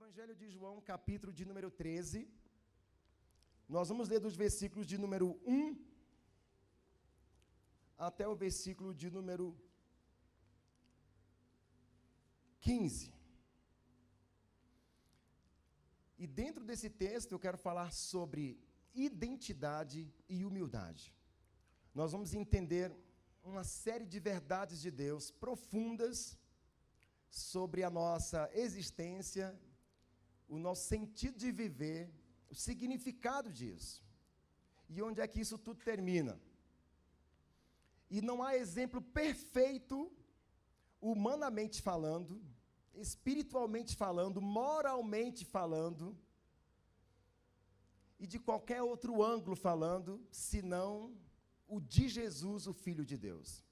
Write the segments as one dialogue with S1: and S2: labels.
S1: Evangelho de João, capítulo de número 13. Nós vamos ler dos versículos de número 1 até o versículo de número 15. E dentro desse texto eu quero falar sobre identidade e humildade. Nós vamos entender uma série de verdades de Deus profundas sobre a nossa existência, o nosso sentido de viver, o significado disso. E onde é que isso tudo termina? E não há exemplo perfeito, humanamente falando, espiritualmente falando, moralmente falando, e de qualquer outro ângulo falando, senão o de Jesus, o Filho de Deus.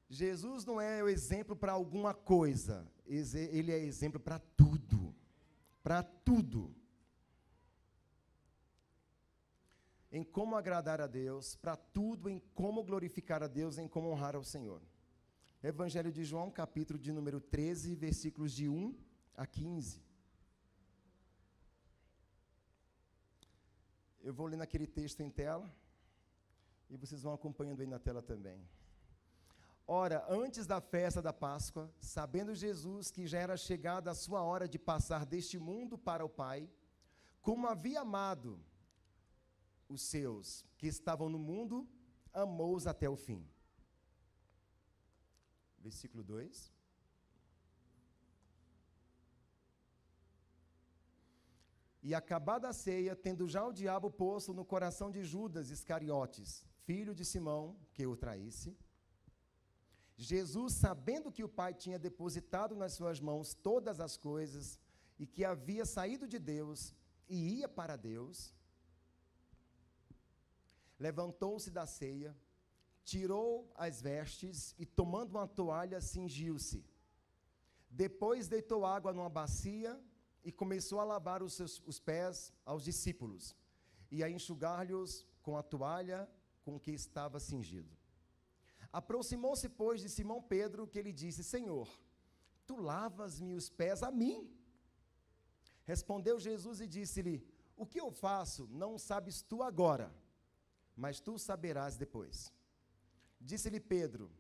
S1: Jesus não é o exemplo para alguma coisa, ele é exemplo para tudo. Para tudo. Em como agradar a Deus, para tudo, em como glorificar a Deus, em como honrar ao Senhor. Evangelho de João, capítulo de número 13, versículos de 1 a 15. Eu vou ler naquele texto em tela, e vocês vão acompanhando aí na tela também. Ora, antes da festa da Páscoa, sabendo Jesus que já era chegada a sua hora de passar deste mundo para o Pai, como havia amado os seus que estavam no mundo, amou-os até o fim. Versículo 2. E acabada a ceia, tendo já o diabo posto no coração de Judas Iscariotes, filho de Simão, que o traísse, Jesus, sabendo que o Pai tinha depositado nas suas mãos todas as coisas e que havia saído de Deus e ia para Deus, levantou-se da ceia, tirou as vestes e, tomando uma toalha, cingiu-se. Depois deitou água numa bacia e começou a lavar os pés aos discípulos e a enxugar-lhes com a toalha com que estava cingido. Aproximou-se, pois, de Simão Pedro, que lhe disse: Senhor, tu lavas-me os pés a mim? Respondeu Jesus e disse-lhe: o que eu faço não sabes tu agora, mas tu saberás depois. Disse-lhe Pedro: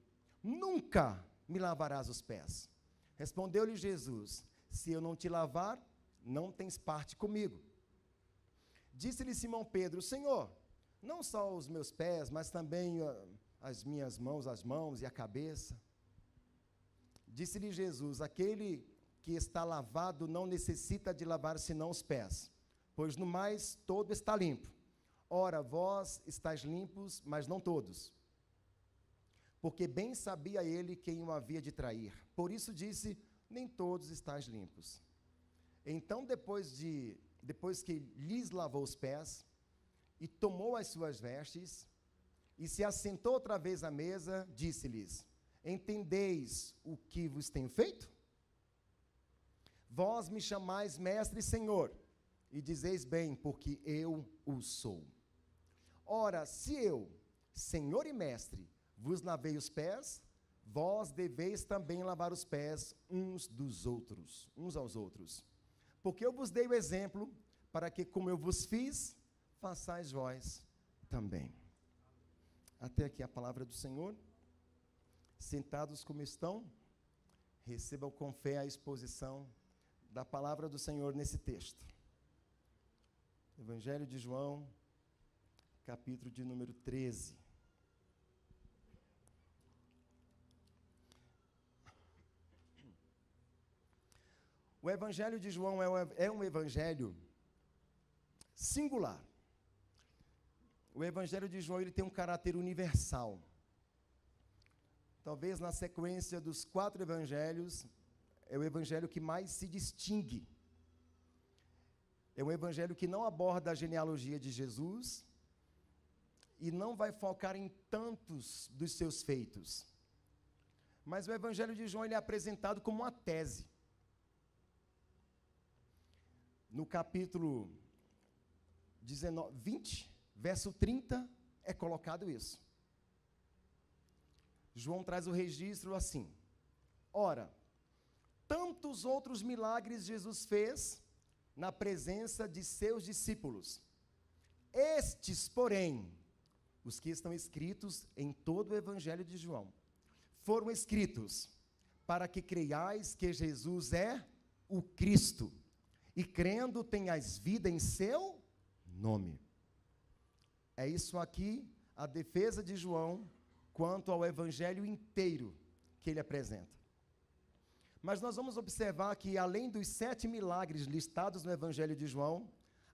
S1: nunca me lavarás os pés. Respondeu-lhe Jesus: se eu não te lavar, não tens parte comigo. Disse-lhe Simão Pedro: Senhor, não só os meus pés, mas também as minhas mãos, as mãos e a cabeça. Disse-lhe Jesus: aquele que está lavado não necessita de lavar senão os pés, pois no mais todo está limpo. Ora, vós estáis limpos, mas não todos. Porque bem sabia ele quem o havia de trair. Por isso disse: nem todos estáis limpos. Então, depois que lhes lavou os pés, e tomou as suas vestes, e se assentou outra vez à mesa, disse-lhes: entendeis o que vos tenho feito? Vós me chamais mestre e senhor, e dizeis bem, porque eu o sou. Ora, se eu, senhor e mestre, vos lavei os pés, vós deveis também lavar os pés uns aos outros. Porque eu vos dei o exemplo, para que, como eu vos fiz, façais vós também. Até aqui a palavra do Senhor. Sentados como estão, recebam com fé a exposição da palavra do Senhor nesse texto. Evangelho de João, capítulo de número 13. O Evangelho de João é um evangelho singular. O Evangelho de João ele tem um caráter universal. Talvez na sequência dos 4 evangelhos, é o evangelho que mais se distingue. É um evangelho que não aborda a genealogia de Jesus e não vai focar em tantos dos seus feitos. Mas o Evangelho de João ele é apresentado como uma tese. No capítulo 20, verso 30, é colocado isso. João traz o registro assim: ora, tantos outros milagres Jesus fez na presença de seus discípulos. Estes, porém, os que estão escritos em todo o Evangelho de João, foram escritos para que creiais que Jesus é o Cristo, e crendo tenhais vida em seu nome. É isso aqui a defesa de João quanto ao Evangelho inteiro que ele apresenta. Mas nós vamos observar que, além dos 7 milagres listados no Evangelho de João,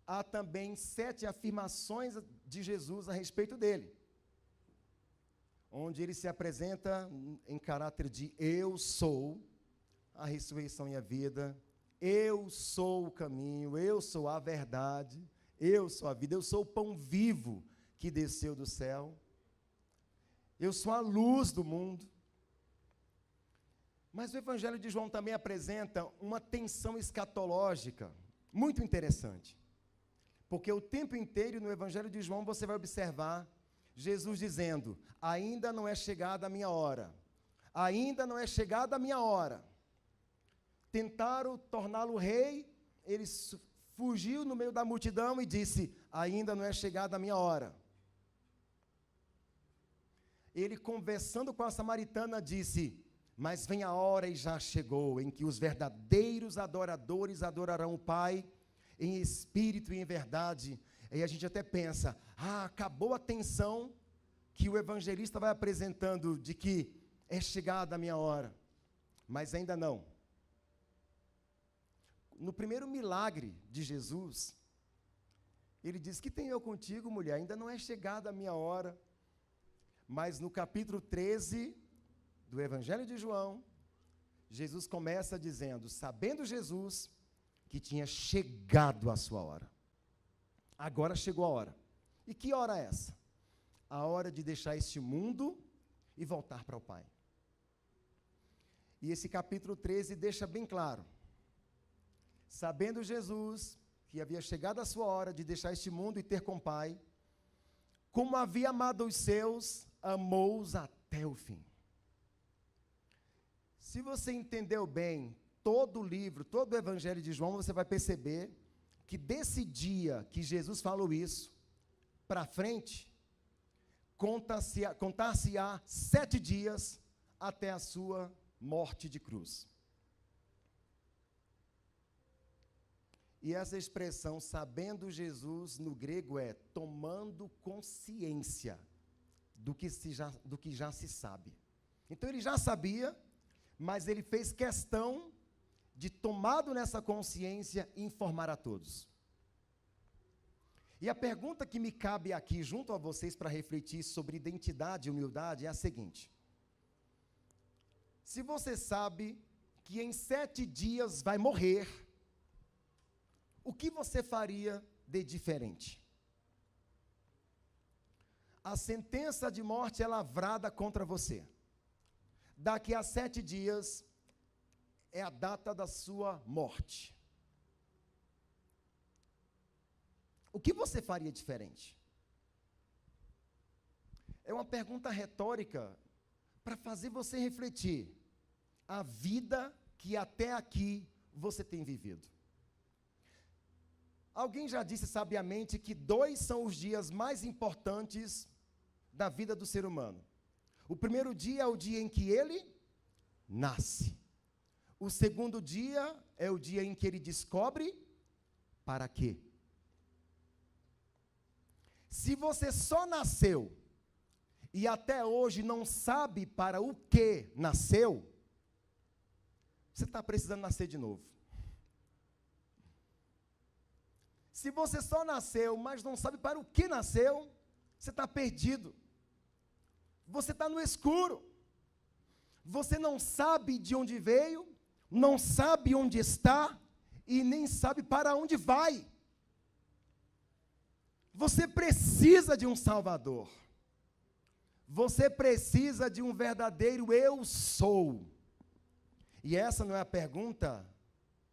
S1: há também 7 afirmações de Jesus a respeito dele, onde ele se apresenta em caráter de eu sou a ressurreição e a vida, eu sou o caminho, eu sou a verdade, eu sou a vida, eu sou o pão vivo que desceu do céu, eu sou a luz do mundo. Mas o Evangelho de João também apresenta uma tensão escatológica muito interessante, porque o tempo inteiro no Evangelho de João você vai observar Jesus dizendo, ainda não é chegada a minha hora, ainda não é chegada a minha hora. Tentaram torná-lo rei, ele fugiu no meio da multidão e disse, ainda não é chegada a minha hora. Ele, conversando com a samaritana, disse, mas vem a hora e já chegou, em que os verdadeiros adoradores adorarão o Pai em espírito e em verdade. E a gente até pensa, acabou a tensão que o evangelista vai apresentando de que é chegada a minha hora. Mas ainda não. No primeiro milagre de Jesus, ele diz, que tenho eu contigo, mulher, ainda não é chegada a minha hora. Mas no capítulo 13 do Evangelho de João, Jesus começa dizendo, sabendo Jesus que tinha chegado a sua hora. Agora chegou a hora. E que hora é essa? A hora de deixar este mundo e voltar para o Pai. E esse capítulo 13 deixa bem claro, sabendo Jesus que havia chegado a sua hora de deixar este mundo e ter com o Pai, como havia amado os seus, amou-os até o fim. Se você entendeu bem todo o livro, todo o Evangelho de João, você vai perceber que desse dia que Jesus falou isso, para frente, contar-se-á 7 dias até a sua morte de cruz. E essa expressão, sabendo Jesus, no grego é tomando consciência do que já se sabe. Então ele já sabia, mas ele fez questão de, tomado nessa consciência, informar a todos. E a pergunta que me cabe aqui, junto a vocês, para refletir sobre identidade e humildade, é a seguinte. Se você sabe que em 7 dias vai morrer, o que você faria de diferente? A sentença de morte é lavrada contra você. Daqui a 7 dias é a data da sua morte. O que você faria diferente? É uma pergunta retórica para fazer você refletir a vida que até aqui você tem vivido. Alguém já disse sabiamente que 2 são os dias mais importantes da vida do ser humano. O primeiro dia é o dia em que ele nasce. O segundo dia é o dia em que ele descobre para quê. Se você só nasceu e até hoje não sabe para o que nasceu, você está precisando nascer de novo. Se você só nasceu, mas não sabe para o que nasceu, você está perdido. Você está no escuro. Você não sabe de onde veio, não sabe onde está e nem sabe para onde vai. Você precisa de um Salvador. Você precisa de um verdadeiro eu sou. E essa não é a pergunta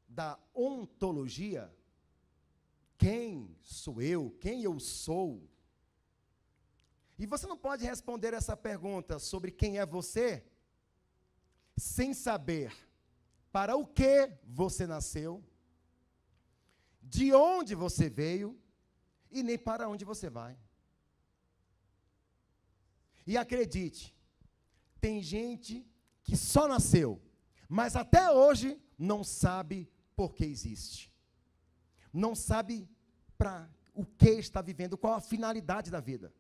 S1: da ontologia? Quem sou eu? Quem eu sou? E você não pode responder essa pergunta sobre quem é você sem saber para o que você nasceu, de onde você veio e nem para onde você vai. E acredite, tem gente que só nasceu, mas até hoje não sabe por que existe. Não sabe para o que está vivendo, qual a finalidade da vida.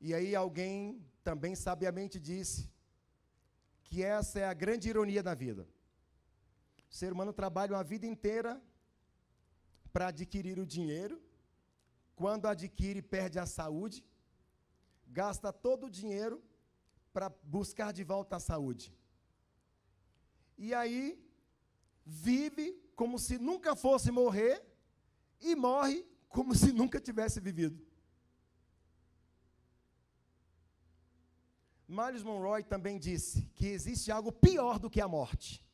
S1: E aí alguém também sabiamente disse que essa é a grande ironia da vida. O ser humano trabalha uma vida inteira para adquirir o dinheiro. Quando adquire, perde a saúde. Gasta todo o dinheiro para buscar de volta a saúde. E aí, vive como se nunca fosse morrer e morre como se nunca tivesse vivido. Miles Monroe também disse que existe algo pior do que a morte.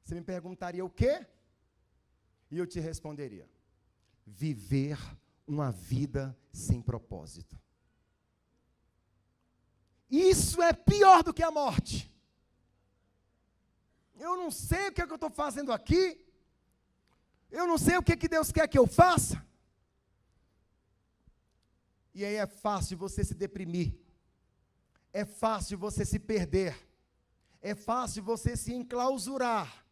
S1: Você me perguntaria o quê? E eu te responderia: viver uma vida sem propósito. Isso é pior do que a morte. Eu não sei o que é que eu estou fazendo aqui. Eu não sei o que Deus quer que eu faça. E aí é fácil você se deprimir. É fácil você se perder. É fácil você se enclausurar.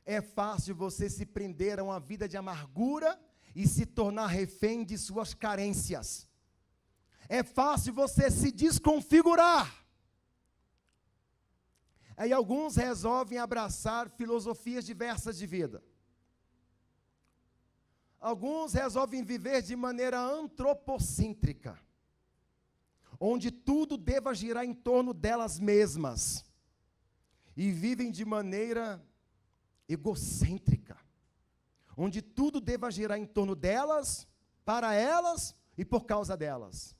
S1: É fácil você se prender a uma vida de amargura e se tornar refém de suas carências. É fácil você se desconfigurar. Aí alguns resolvem abraçar filosofias diversas de vida. Alguns resolvem viver de maneira antropocêntrica, onde tudo deva girar em torno delas mesmas. E vivem de maneira egocêntrica, onde tudo deva girar em torno delas, para elas e por causa delas.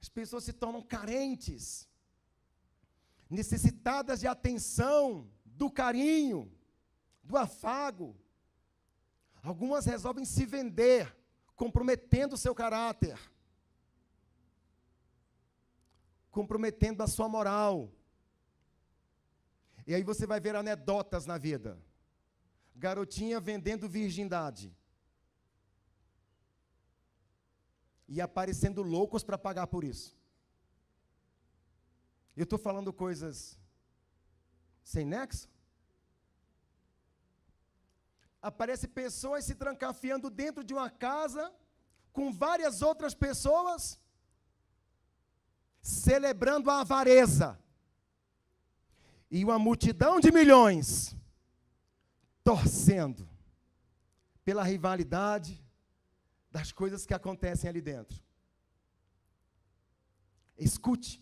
S1: As pessoas se tornam carentes, necessitadas de atenção, do carinho, do afago. Algumas resolvem se vender, comprometendo o seu caráter, comprometendo a sua moral. E aí você vai ver anedotas na vida. Garotinha vendendo virgindade. E aparecendo loucos para pagar por isso. Eu estou falando coisas sem nexo? Aparece pessoas se trancafiando dentro de uma casa, com várias outras pessoas, celebrando a avareza. E uma multidão de milhões, torcendo pela rivalidade das coisas que acontecem ali dentro. Escute.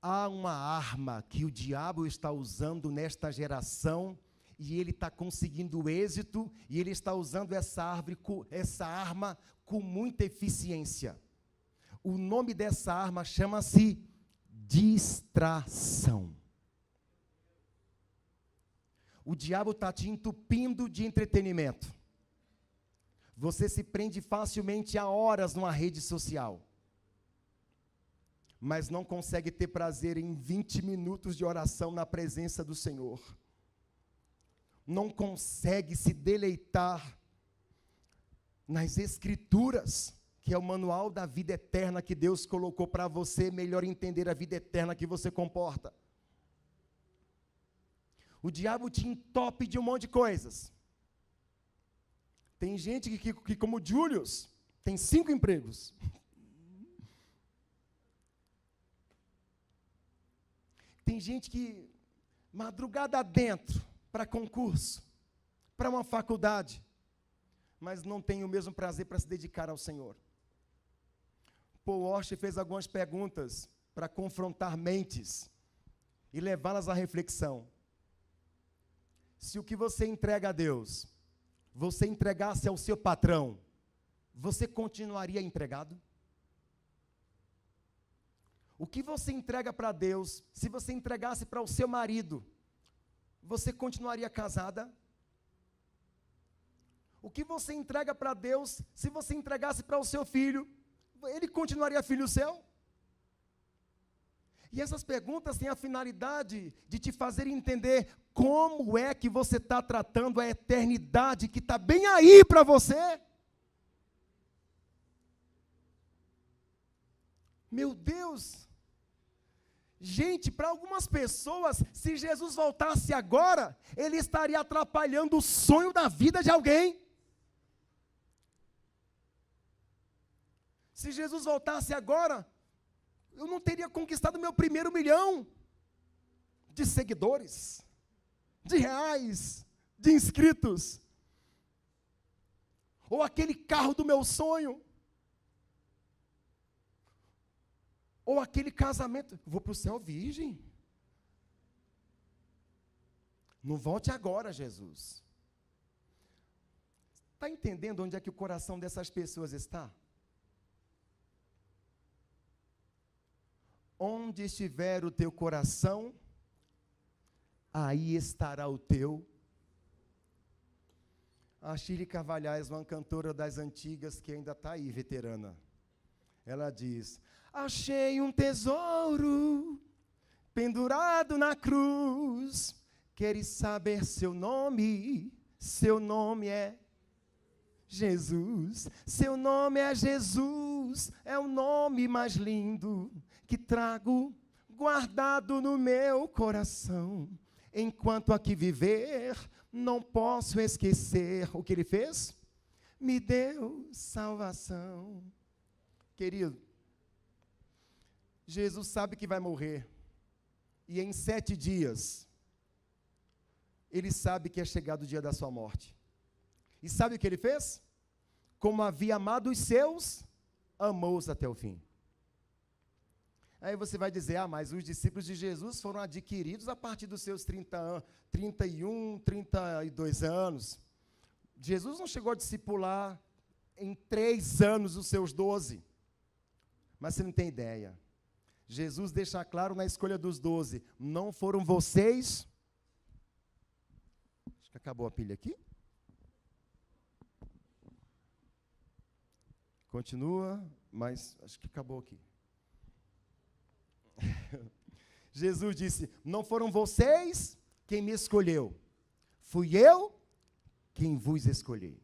S1: Há uma arma que o diabo está usando nesta geração, e ele está conseguindo êxito, e ele está usando essa arma com muita eficiência. O nome dessa arma chama-se distração. O diabo está te entupindo de entretenimento. Você se prende facilmente a horas numa rede social, mas não consegue ter prazer em 20 minutos de oração na presença do Senhor. Não consegue se deleitar nas Escrituras, que é o manual da vida eterna que Deus colocou para você melhor entender a vida eterna que você comporta. O diabo te entope de um monte de coisas. Tem gente que como Julius, tem 5 empregos. Tem gente que, madrugada dentro, para concurso, para uma faculdade, mas não tem o mesmo prazer para se dedicar ao Senhor. Paul Washer fez algumas perguntas para confrontar mentes e levá-las à reflexão. Se o que você entrega a Deus, você entregasse ao seu patrão, você continuaria empregado? O que você entrega para Deus, se você entregasse para o seu marido, você continuaria casada? O que você entrega para Deus, se você entregasse para o seu filho, ele continuaria filho seu? E essas perguntas têm a finalidade de te fazer entender como é que você está tratando a eternidade que está bem aí para você. Meu Deus! Gente, para algumas pessoas, se Jesus voltasse agora, ele estaria atrapalhando o sonho da vida de alguém. Se Jesus voltasse agora, eu não teria conquistado meu primeiro 1 milhão de seguidores, de reais, de inscritos, ou aquele carro do meu sonho, ou aquele casamento. Vou para o céu virgem. Não volte agora, Jesus. Está entendendo onde é que o coração dessas pessoas está? Onde estiver o teu coração, aí estará o teu. A Shirley Carvalhais, uma cantora das antigas que ainda está aí, veterana. Ela diz: achei um tesouro pendurado na cruz. Queres saber seu nome? Seu nome é Jesus. Seu nome é Jesus. É o nome mais lindo que trago guardado no meu coração. Enquanto aqui viver, não posso esquecer o que ele fez. Me deu salvação. Querido, Jesus sabe que vai morrer, e em 7 dias, ele sabe que é chegado o dia da sua morte. E sabe o que ele fez? Como havia amado os seus, amou-os até o fim. Aí você vai dizer: mas os discípulos de Jesus foram adquiridos a partir dos seus 31, 32 anos. Jesus não chegou a discipular em 3 anos os seus 12. Mas você não tem ideia. Jesus deixa claro na escolha dos 12, não foram vocês. Acho que acabou a pilha aqui. Continua, mas acho que acabou aqui. Jesus disse: não foram vocês quem me escolheu, fui eu quem vos escolhi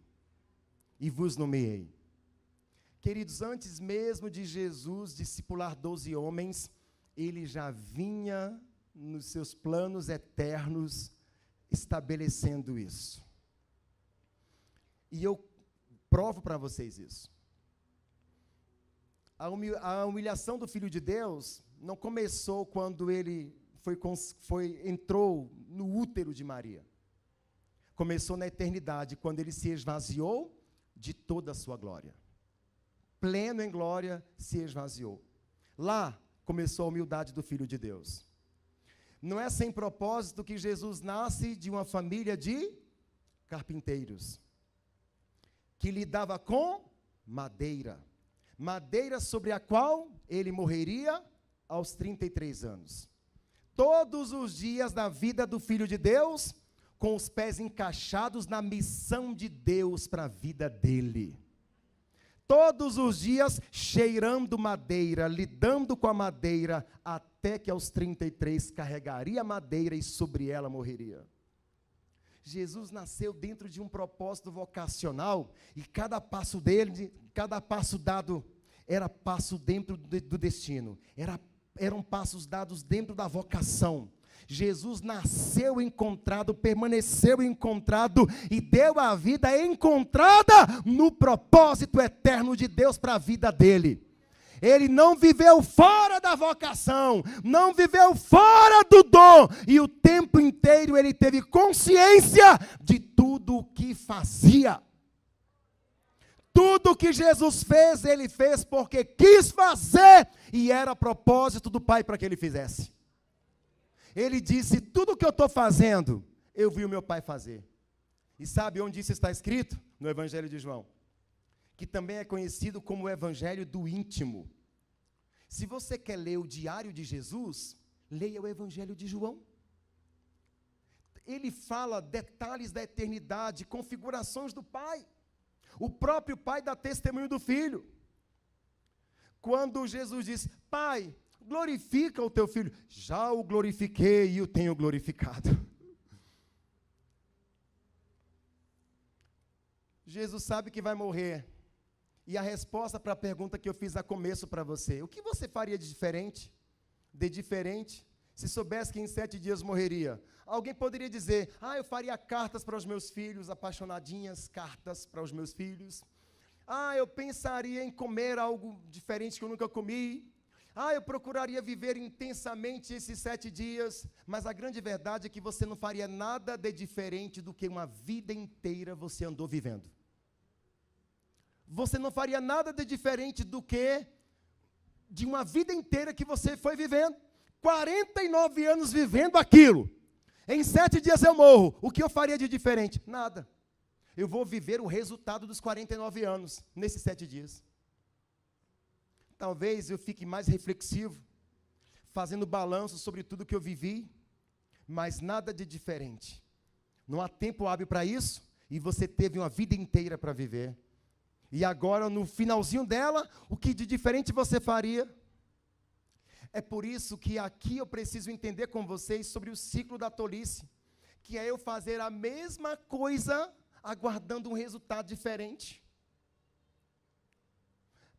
S1: e vos nomeei. Queridos, antes mesmo de Jesus discipular 12 homens, ele já vinha nos seus planos eternos estabelecendo isso. E eu provo para vocês isso. A humilhação do Filho de Deus não começou quando ele entrou no útero de Maria. Começou na eternidade, quando ele se esvaziou de toda a sua glória. Pleno em glória, se esvaziou. Lá começou a humildade do Filho de Deus. Não é sem propósito que Jesus nasce de uma família de carpinteiros, que lidava com madeira. Madeira sobre a qual ele morreria aos 33 anos. Todos os dias da vida do Filho de Deus, com os pés encaixados na missão de Deus para a vida dele. Todos os dias cheirando madeira, lidando com a madeira, até que aos 33 carregaria a madeira e sobre ela morreria. Jesus nasceu dentro de um propósito vocacional, e cada passo dele, cada passo dado, era passo dentro do destino, eram passos dados dentro da vocação. Jesus nasceu encontrado, permaneceu encontrado e deu a vida encontrada no propósito eterno de Deus para a vida dele. Ele não viveu fora da vocação, não viveu fora do dom, e o tempo inteiro ele teve consciência de tudo o que fazia. Tudo o que Jesus fez, ele fez porque quis fazer, e era propósito do Pai para que ele fizesse. Ele disse: tudo o que eu estou fazendo, eu vi o meu Pai fazer. E sabe onde isso está escrito? No Evangelho de João, que também é conhecido como o Evangelho do íntimo. Se você quer ler o diário de Jesus, leia o Evangelho de João. Ele fala detalhes da eternidade, configurações do Pai. O próprio Pai dá testemunho do Filho. Quando Jesus diz: Pai, Glorifica o teu filho. Já o glorifiquei e o tenho glorificado. Jesus sabe que vai morrer. E a resposta para a pergunta que eu fiz a começo para você: o que você faria de diferente? Se soubesse que em 7 dias morreria? Alguém poderia dizer: eu faria cartas para os meus filhos, apaixonadinhas cartas para os meus filhos. Eu pensaria em comer algo diferente que eu nunca comi. Eu procuraria viver intensamente esses 7 dias. Mas a grande verdade é que você não faria nada de diferente do que uma vida inteira você andou vivendo. Você não faria nada de diferente do que de uma vida inteira que você foi vivendo. 49 anos vivendo aquilo. Em 7 dias eu morro. O que eu faria de diferente? Nada. Eu vou viver o resultado dos 49 anos, nesses 7 dias. Talvez eu fique mais reflexivo, fazendo balanço sobre tudo que eu vivi, mas nada de diferente. Não há tempo hábil para isso, e você teve uma vida inteira para viver. E agora, no finalzinho dela, o que de diferente você faria? É por isso que aqui eu preciso entender com vocês sobre o ciclo da tolice, que é eu fazer a mesma coisa, aguardando um resultado diferente.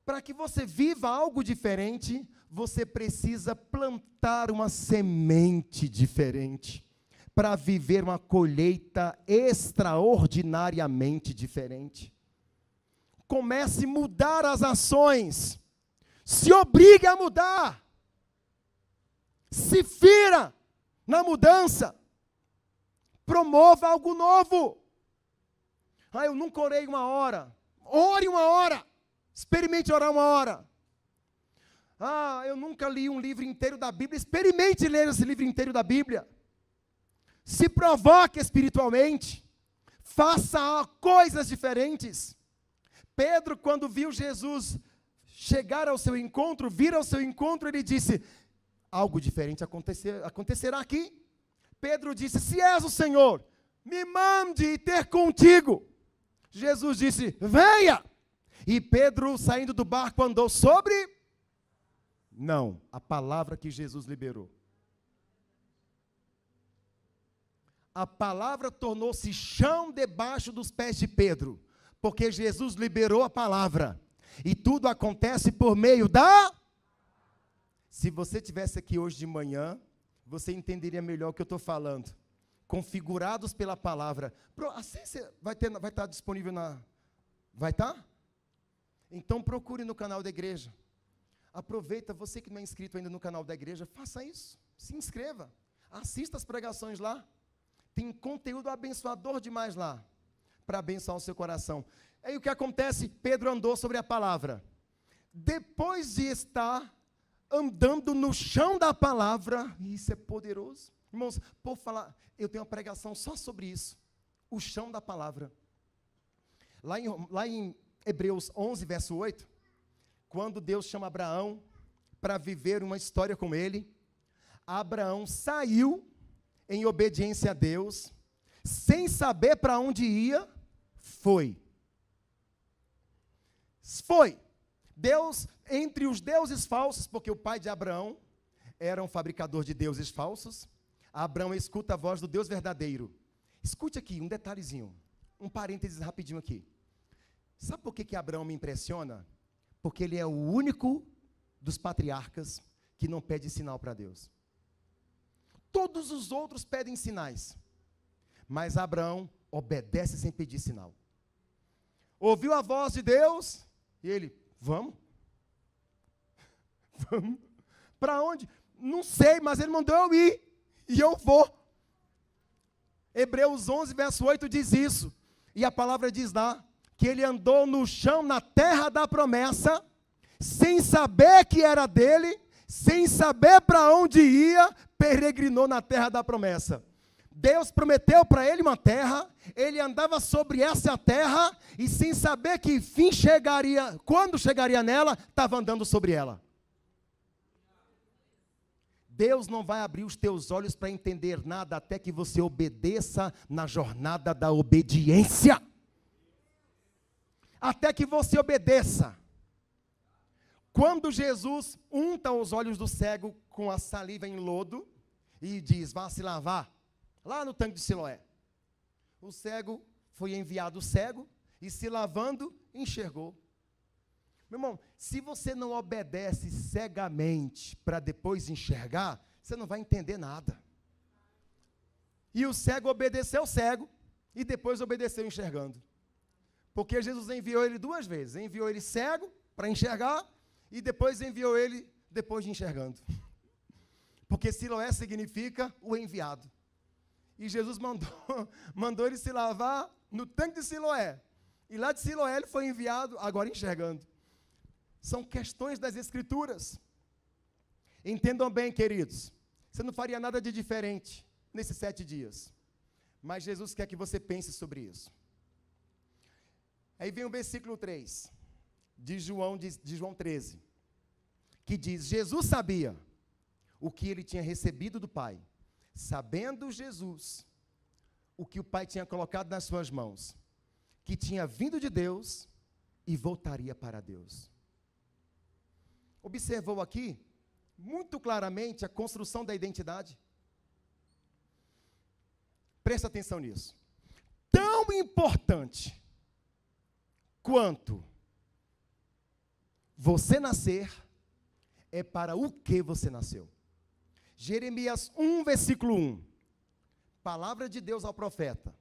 S1: Para que você viva algo diferente, você precisa plantar uma semente diferente, para viver uma colheita extraordinariamente diferente. Comece a mudar as ações, se obrigue a mudar, se fira na mudança, promova algo novo. Eu nunca orei 1 hora, ore 1 hora, experimente orar 1 hora. Eu nunca li um livro inteiro da Bíblia, experimente ler esse livro inteiro da Bíblia. Se provoque espiritualmente, faça coisas diferentes. Pedro, quando viu Jesus chegar ao seu encontro, vir ao seu encontro, ele disse: algo diferente acontecerá aqui. Pedro disse: se és o Senhor, me mande ter contigo. Jesus disse: venha. E Pedro, saindo do barco, andou sobre? Não, a palavra que Jesus liberou. A palavra tornou-se chão debaixo dos pés de Pedro, porque Jesus liberou a palavra. E tudo acontece por meio da... Se você estivesse aqui hoje de manhã, você entenderia melhor o que eu estou falando. Configurados pela palavra. A ciência vai estar disponível na... Vai estar? Então procure no canal da igreja. Aproveita, você que não é inscrito ainda no canal da igreja, faça isso. Se inscreva. Assista as pregações lá. Tem conteúdo abençoador demais lá, para abençoar o seu coração. Aí o que acontece? Pedro andou sobre a palavra. Depois de estar andando no chão da palavra, isso é poderoso. Irmãos, por falar, eu tenho uma pregação só sobre isso. O chão da palavra. Lá em Hebreus 11, verso 8, quando Deus chama Abraão para viver uma história com ele, Abraão saiu em obediência a Deus, sem saber para onde ia, foi. Deus, entre os deuses falsos, porque o pai de Abraão era um fabricador de deuses falsos, Abraão escuta a voz do Deus verdadeiro. Escute aqui, um detalhezinho, um parênteses rapidinho aqui. Sabe por que Abraão me impressiona? Porque ele é o único dos patriarcas que não pede sinal para Deus. Todos os outros pedem sinais, mas Abraão obedece sem pedir sinal. Ouviu a voz de Deus, e ele, vamos? Vamos? Para onde? Não sei, mas ele mandou eu ir, e eu vou. Hebreus 11, verso 8 diz isso, e a palavra diz lá, que ele andou no chão, na terra da promessa, sem saber que era dele, sem saber para onde ia, peregrinou na terra da promessa. Deus prometeu para ele uma terra, ele andava sobre essa terra, e sem saber que fim chegaria, quando chegaria nela, estava andando sobre ela. Deus não vai abrir os teus olhos para entender nada, até que você obedeça na jornada da obediência. Até que você obedeça. Quando Jesus unta os olhos do cego com a saliva em lodo e diz, vá se lavar, lá no tanque de Siloé. O cego foi enviado cego e se lavando, enxergou. Meu irmão, se você não obedece cegamente para depois enxergar, você não vai entender nada. E o cego obedeceu cego e depois obedeceu enxergando. Porque Jesus enviou ele 2 vezes. Enviou ele cego para enxergar e depois enviou ele depois de enxergando. Porque Siloé significa o enviado. E Jesus mandou ele se lavar no tanque de Siloé. E lá de Siloé ele foi enviado, agora enxergando. São questões das Escrituras. Entendam bem, queridos. Você não faria nada de diferente nesses 7 dias. Mas Jesus quer que você pense sobre isso. Aí vem o versículo 3 de João 13, que diz, Jesus sabia o que ele tinha recebido do Pai. Sabendo Jesus o que o Pai tinha colocado nas suas mãos, que tinha vindo de Deus e voltaria para Deus. Observou aqui, muito claramente, a construção da identidade? Presta atenção nisso. Tão importante quanto você nascer, é para o que você nasceu. Jeremias 1, versículo 1. Palavra de Deus ao profeta.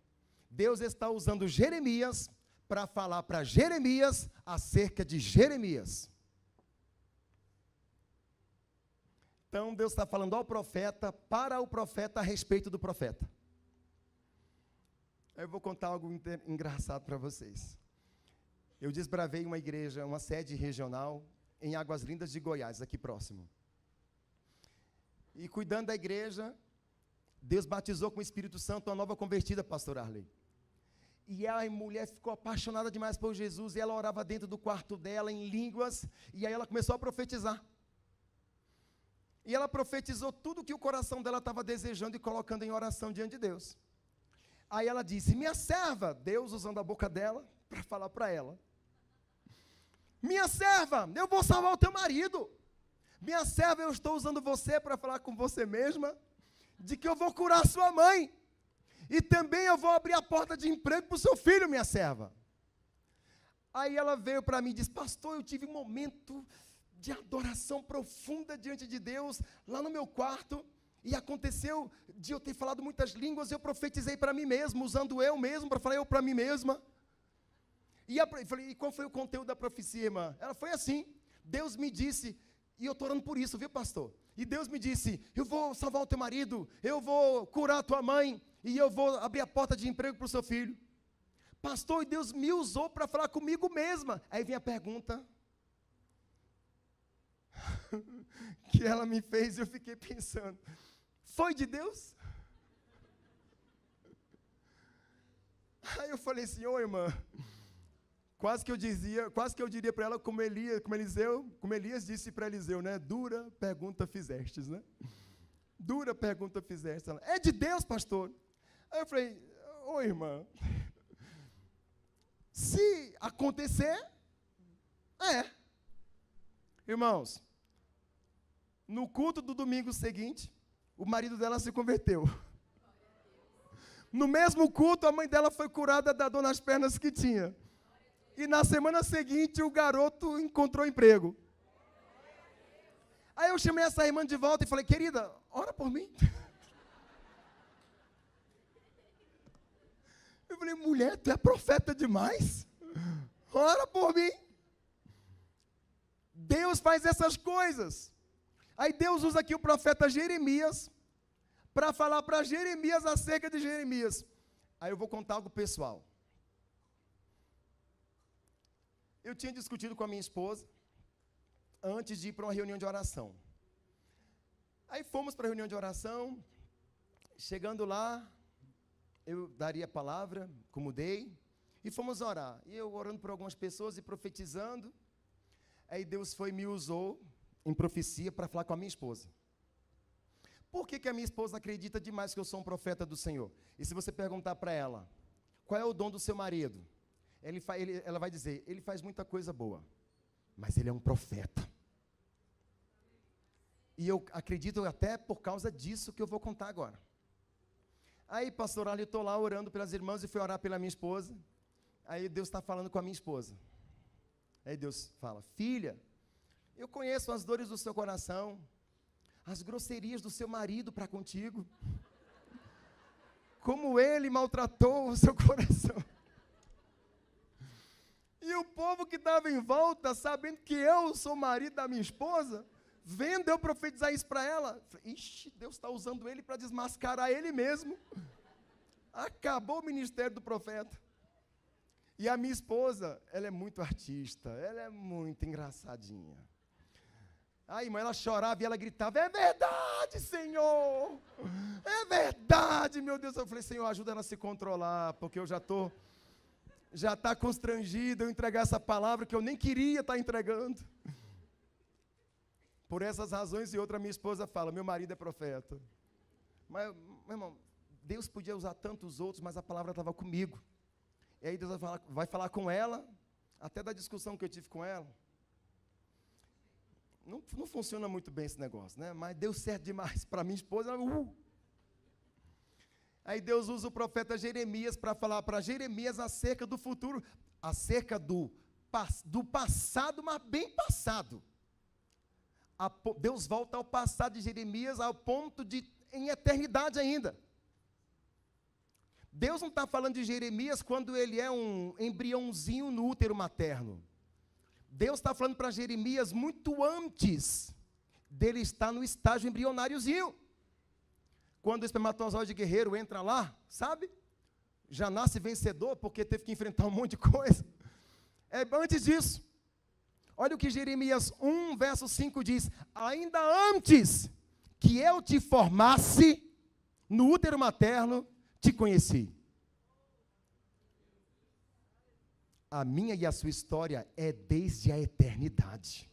S1: Deus está usando Jeremias para falar para Jeremias acerca de Jeremias. Então, Deus está falando ao profeta, para o profeta, a respeito do profeta. Eu vou contar algo engraçado para vocês. Eu desbravei uma igreja, uma sede regional, em Águas Lindas de Goiás, aqui próximo. E cuidando da igreja, Deus batizou com o Espírito Santo uma nova convertida, pastor Arley. E a mulher ficou apaixonada demais por Jesus, e ela orava dentro do quarto dela, em línguas, e aí ela começou a profetizar. E ela profetizou tudo que o coração dela estava desejando e colocando em oração diante de Deus. Aí ela disse, minha serva, Deus usando a boca dela, para falar para ela. Minha serva, eu vou salvar o teu marido. Minha serva, eu estou usando você para falar com você mesma, de que eu vou curar sua mãe. E também eu vou abrir a porta de emprego para o seu filho, minha serva. Aí ela veio para mim e disse, pastor, eu tive um momento de adoração profunda diante de Deus, lá no meu quarto, e aconteceu de eu ter falado muitas línguas, eu profetizei para mim mesmo, usando eu mesmo, para falar eu para mim mesma. E falei, e qual foi o conteúdo da profecia, irmã? Ela foi assim, Deus me disse, e eu estou orando por isso, viu, pastor? E Deus me disse, eu vou salvar o teu marido, eu vou curar a tua mãe, e eu vou abrir a porta de emprego para o seu filho. Pastor, e Deus me usou para falar comigo mesma. Aí vem a pergunta que ela me fez, e eu fiquei pensando, foi de Deus? Aí eu falei assim, ô irmã, quase que eu diria para ela como Elias disse para Eliseu, né? Dura pergunta fizestes, né? Dura pergunta fizestes. Ela, é de Deus, pastor? Aí eu falei, ô irmã, se acontecer, é. Irmãos, no culto do domingo seguinte, o marido dela se converteu. No mesmo culto, a mãe dela foi curada da dor nas pernas que tinha. E na semana seguinte, o garoto encontrou emprego. Aí eu chamei essa irmã de volta e falei, querida, ora por mim. Eu falei, mulher, tu é profeta demais. Ora por mim. Deus faz essas coisas. Aí Deus usa aqui o profeta Jeremias para falar para Jeremias acerca de Jeremias. Aí eu vou contar algo pessoal. Eu tinha discutido com a minha esposa antes de ir para uma reunião de oração. Aí fomos para a reunião de oração. Chegando lá, eu daria a palavra, como dei, e fomos orar. E eu orando por algumas pessoas e profetizando. Aí Deus me usou em profecia para falar com a minha esposa. Por que a minha esposa acredita demais que eu sou um profeta do Senhor? E se você perguntar para ela, qual é o dom do seu marido? Ela vai dizer, ele faz muita coisa boa, mas ele é um profeta. E eu acredito até por causa disso que eu vou contar agora. Aí, pastor Ali, eu estou lá orando pelas irmãs e fui orar pela minha esposa. Aí Deus está falando com a minha esposa. Aí Deus fala: filha, eu conheço as dores do seu coração, as grosserias do seu marido para contigo, como ele maltratou o seu coração. E o povo que estava em volta, sabendo que eu sou marido da minha esposa, vendo eu profetizar isso para ela, ixi, Deus está usando ele para desmascarar ele mesmo. Acabou o ministério do profeta. E a minha esposa, ela é muito artista, ela é muito engraçadinha. A irmã, ela chorava e ela gritava: é verdade, Senhor, é verdade, meu Deus. Eu falei: Senhor, ajuda ela a se controlar, porque eu já está constrangido eu entregar essa palavra que eu nem queria estar entregando. Por essas razões e outra, minha esposa fala: meu marido é profeta. Mas, meu irmão, Deus podia usar tantos outros, mas a palavra estava comigo. E aí Deus vai falar com ela, até da discussão que eu tive com ela. Não funciona muito bem esse negócio, né? Mas deu certo demais para minha esposa. Aí Deus usa o profeta Jeremias para falar para Jeremias acerca do futuro, acerca do passado, mas bem passado. Deus volta ao passado de Jeremias ao ponto de, em eternidade ainda. Deus não está falando de Jeremias quando ele é um embriãozinho no útero materno. Deus está falando para Jeremias muito antes dele estar no estágio embrionáriozinho. Quando o espermatozoide guerreiro entra lá, sabe? Já nasce vencedor porque teve que enfrentar um monte de coisa. É antes disso. Olha o que Jeremias 1, verso 5 diz: ainda antes que eu te formasse no útero materno, te conheci. A minha e a sua história é desde a eternidade.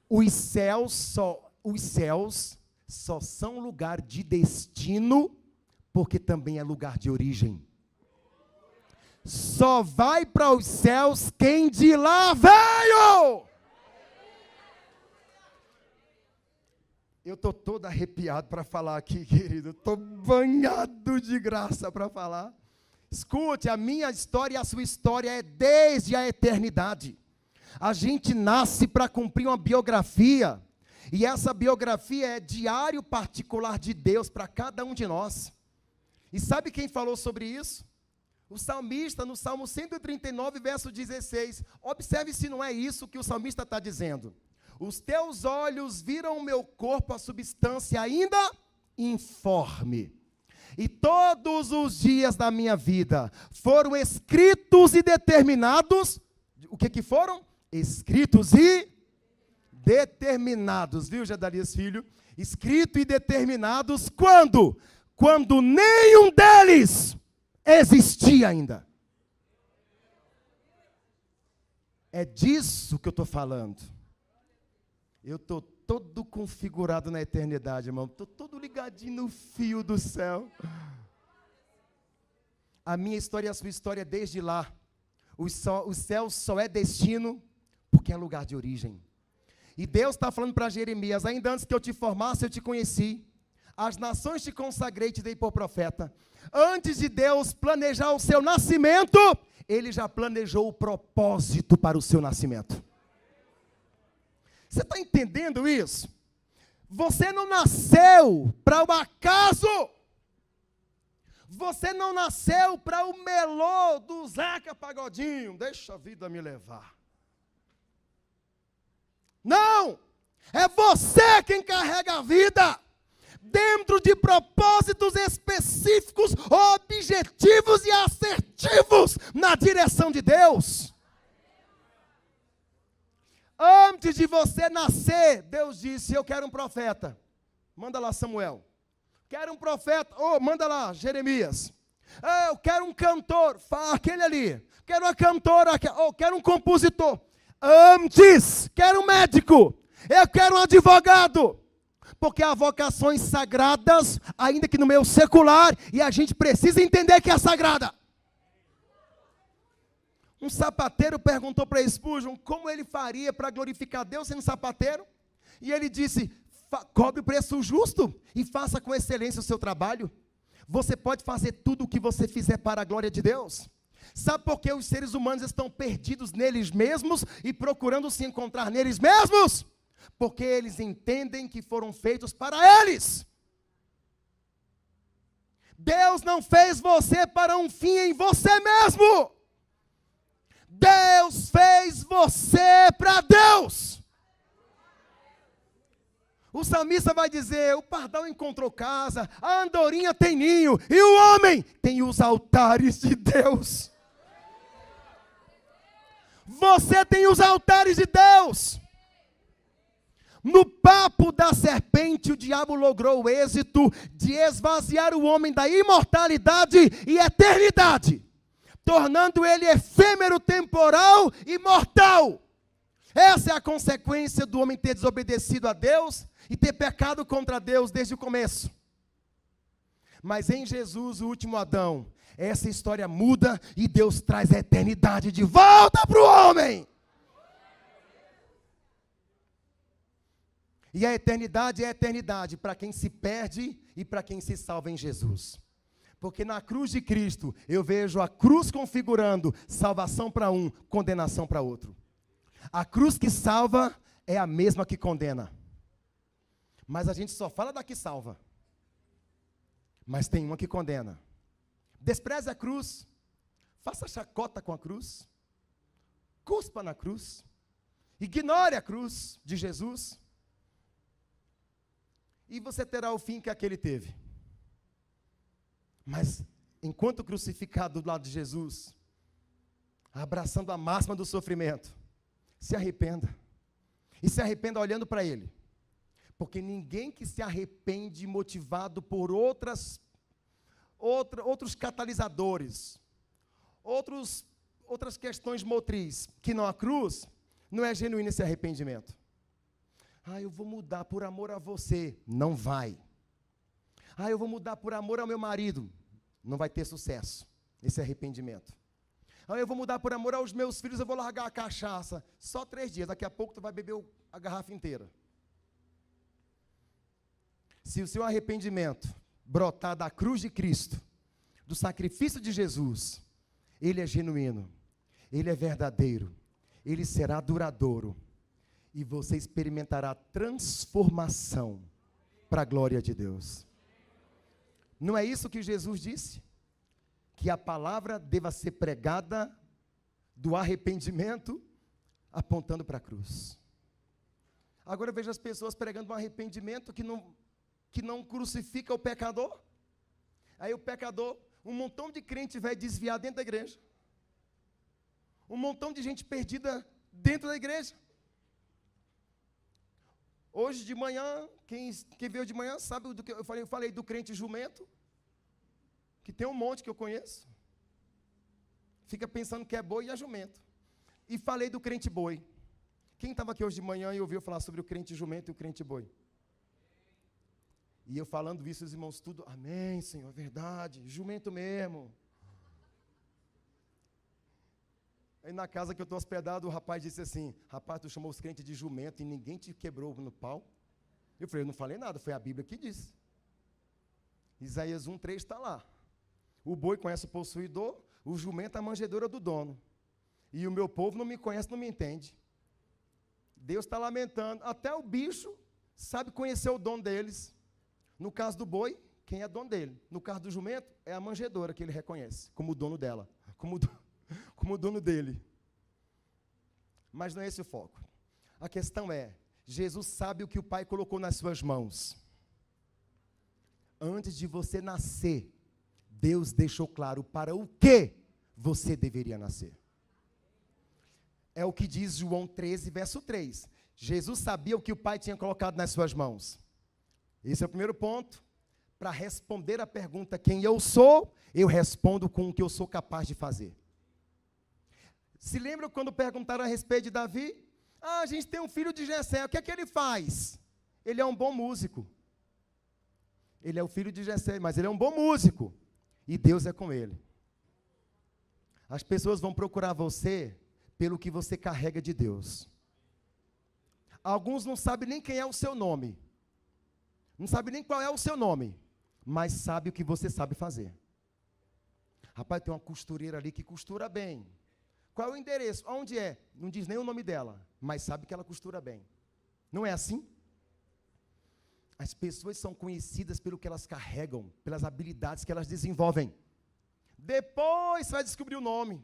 S1: Os céus só são lugar de destino, porque também é lugar de origem. Só vai para os céus quem de lá veio. Eu estou todo arrepiado para falar aqui, querido. Estou banhado de graça para falar. Escute, a minha história e a sua história é desde a eternidade. A gente nasce para cumprir uma biografia. E essa biografia é diário particular de Deus para cada um de nós. E sabe quem falou sobre isso? O salmista, no Salmo 139, verso 16. Observe se não é isso que o salmista está dizendo. Os teus olhos viram o meu corpo, a substância ainda informe. E todos os dias da minha vida foram escritos e determinados. O que foram? Escritos e determinados, viu, Gedalias filho? Escritos e determinados quando? Quando nenhum deles existia ainda. É disso que eu estou falando. Eu estou todo configurado na eternidade, irmão. Estou todo ligadinho no fio do céu. A minha história e a sua história é desde lá. O céu só é destino porque é lugar de origem. E Deus está falando para Jeremias: ainda antes que eu te formasse, eu te conheci. As nações te consagrei, te dei por profeta. Antes de Deus planejar o seu nascimento, Ele já planejou o propósito para o seu nascimento. Você está entendendo isso? Você não nasceu para o acaso. Você não nasceu para o melô do Zeca Pagodinho. Deixa a vida me levar. Não! É você quem carrega a vida dentro de propósitos específicos, objetivos e assertivos na direção de Deus. Antes de você nascer, Deus disse: eu quero um profeta. Manda lá Samuel. Quero um profeta. Manda lá Jeremias. Eu quero um cantor. Aquele ali. Quero uma cantora. Quero um compositor. Antes, quero um médico. Eu quero um advogado. Porque há vocações sagradas, ainda que no meio secular, e a gente precisa entender que é sagrada. Um sapateiro perguntou para Spurgeon como ele faria para glorificar Deus sendo sapateiro. E ele disse, cobre o preço justo e faça com excelência o seu trabalho. Você pode fazer tudo o que você fizer para a glória de Deus. Sabe por que os seres humanos estão perdidos neles mesmos e procurando se encontrar neles mesmos? Porque eles entendem que foram feitos para eles. Deus não fez você para um fim em você mesmo. Deus fez você para Deus. O salmista vai dizer, o pardal encontrou casa, a andorinha tem ninho, e o homem tem os altares de Deus. Você tem os altares de Deus. No papo da serpente, o diabo logrou o êxito de esvaziar o homem da imortalidade e eternidade, tornando ele efêmero, temporal e mortal. Essa é a consequência do homem ter desobedecido a Deus e ter pecado contra Deus desde o começo. Mas em Jesus, o último Adão, essa história muda e Deus traz a eternidade de volta para o homem. E a eternidade é a eternidade para quem se perde e para quem se salva em Jesus. Porque na cruz de Cristo, eu vejo a cruz configurando salvação para um, condenação para outro. A cruz que salva é a mesma que condena. Mas a gente só fala da que salva. Mas tem uma que condena. Despreze a cruz, faça chacota com a cruz, cuspa na cruz, ignore a cruz de Jesus, e você terá o fim que aquele teve. Mas, enquanto crucificado do lado de Jesus, abraçando a máxima do sofrimento, se arrependa. E se arrependa olhando para Ele. Porque ninguém que se arrepende motivado por outros catalisadores, outras questões motriz, que não a cruz, não é genuíno esse arrependimento. Eu vou mudar por amor a você. Não vai. Eu vou mudar por amor ao meu marido. Não vai ter sucesso esse arrependimento. Eu vou mudar por amor aos meus filhos, eu vou largar a cachaça. Só 3 dias, daqui a pouco tu vai beber a garrafa inteira. Se o seu arrependimento brotar da cruz de Cristo, do sacrifício de Jesus, ele é genuíno, ele é verdadeiro, ele será duradouro, e você experimentará transformação para a glória de Deus. Não é isso que Jesus disse? Que a palavra deva ser pregada do arrependimento, apontando para a cruz. Agora eu vejo as pessoas pregando um arrependimento que não crucifica o pecador. Aí o pecador, um montão de crente vai desviar dentro da igreja. Um montão de gente perdida dentro da igreja. Hoje de manhã, quem veio de manhã sabe do que eu falei do crente jumento, que tem um monte que eu conheço. Fica pensando que é boi e é jumento. E falei do crente boi. Quem estava aqui hoje de manhã e ouviu falar sobre o crente jumento e o crente boi? E eu falando isso, os irmãos tudo, amém, Senhor, verdade, jumento mesmo. Aí na casa que eu estou hospedado, o rapaz disse assim, rapaz, tu chamou os crentes de jumento e ninguém te quebrou no pau? Eu falei, eu não falei nada, foi a Bíblia que disse. Isaías 1:3 está lá. O boi conhece o possuidor, o jumento a manjedoura do dono. E o meu povo não me conhece, não me entende. Deus está lamentando, até o bicho sabe conhecer o dono deles. No caso do boi, quem é dono dele? No caso do jumento, é a manjedoura que ele reconhece como o dono dela, como o dono dele. Mas não é esse o foco. A questão é, Jesus sabe o que o Pai colocou nas suas mãos. Antes de você nascer, Deus deixou claro para o que você deveria nascer. É o que diz João 13, verso 3. Jesus sabia o que o Pai tinha colocado nas suas mãos. Esse é o primeiro ponto. Para responder a pergunta quem eu sou, eu respondo com o que eu sou capaz de fazer. Se lembra quando perguntaram a respeito de Davi? A gente tem um filho de Jessé, o que é que ele faz? Ele é um bom músico. Ele é o filho de Jessé, mas ele é um bom músico. E Deus é com ele. As pessoas vão procurar você pelo que você carrega de Deus. Alguns não sabem nem quem é o seu nome. Não sabem nem qual é o seu nome. Mas sabe o que você sabe fazer. Rapaz, tem uma costureira ali que costura bem. Qual é o endereço? Onde é? Não diz nem o nome dela, mas sabe que ela costura bem. Não é assim? As pessoas são conhecidas pelo que elas carregam, pelas habilidades que elas desenvolvem. Depois você vai descobrir o nome.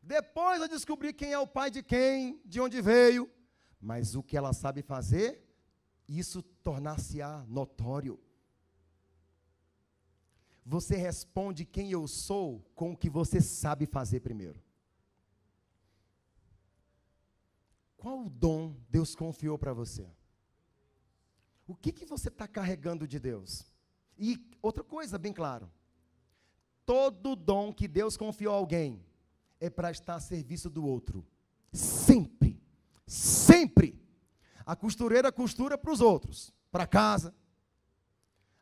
S1: Depois vai descobrir quem é o pai de quem, de onde veio. Mas o que ela sabe fazer, isso tornar-se-á notório. Você responde quem eu sou com o que você sabe fazer primeiro. Qual o dom Deus confiou para você? O que você está carregando de Deus? E outra coisa, bem claro. Todo dom que Deus confiou a alguém é para estar a serviço do outro. Sempre. Sempre. A costureira costura para os outros. Para casa.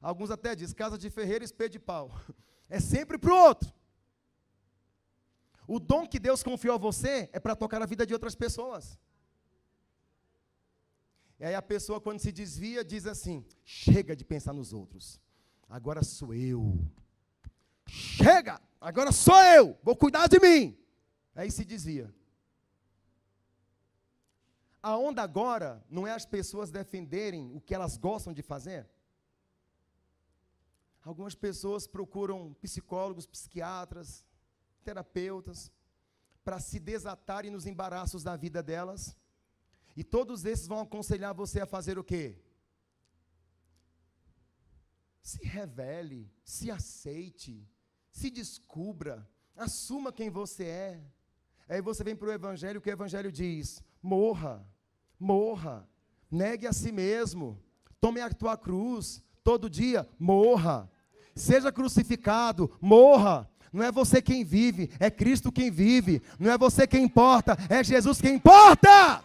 S1: Alguns até dizem, casa de ferreiro, espelho de pau. É sempre para o outro. O dom que Deus confiou a você é para tocar a vida de outras pessoas. E aí a pessoa, quando se desvia, diz assim, chega de pensar nos outros. Agora sou eu. Chega! Agora sou eu! Vou cuidar de mim! Aí se desvia. A onda agora não é as pessoas defenderem o que elas gostam de fazer. Algumas pessoas procuram psicólogos, psiquiatras, terapeutas, para se desatarem nos embaraços da vida delas. E todos esses vão aconselhar você a fazer o quê? Se revele, se aceite, se descubra, assuma quem você é. Aí você vem para o Evangelho, o que o Evangelho diz? Morra, morra, negue a si mesmo, tome a tua cruz, todo dia, morra, seja crucificado, morra. Não é você quem vive, é Cristo quem vive. Não é você quem importa, é Jesus quem importa.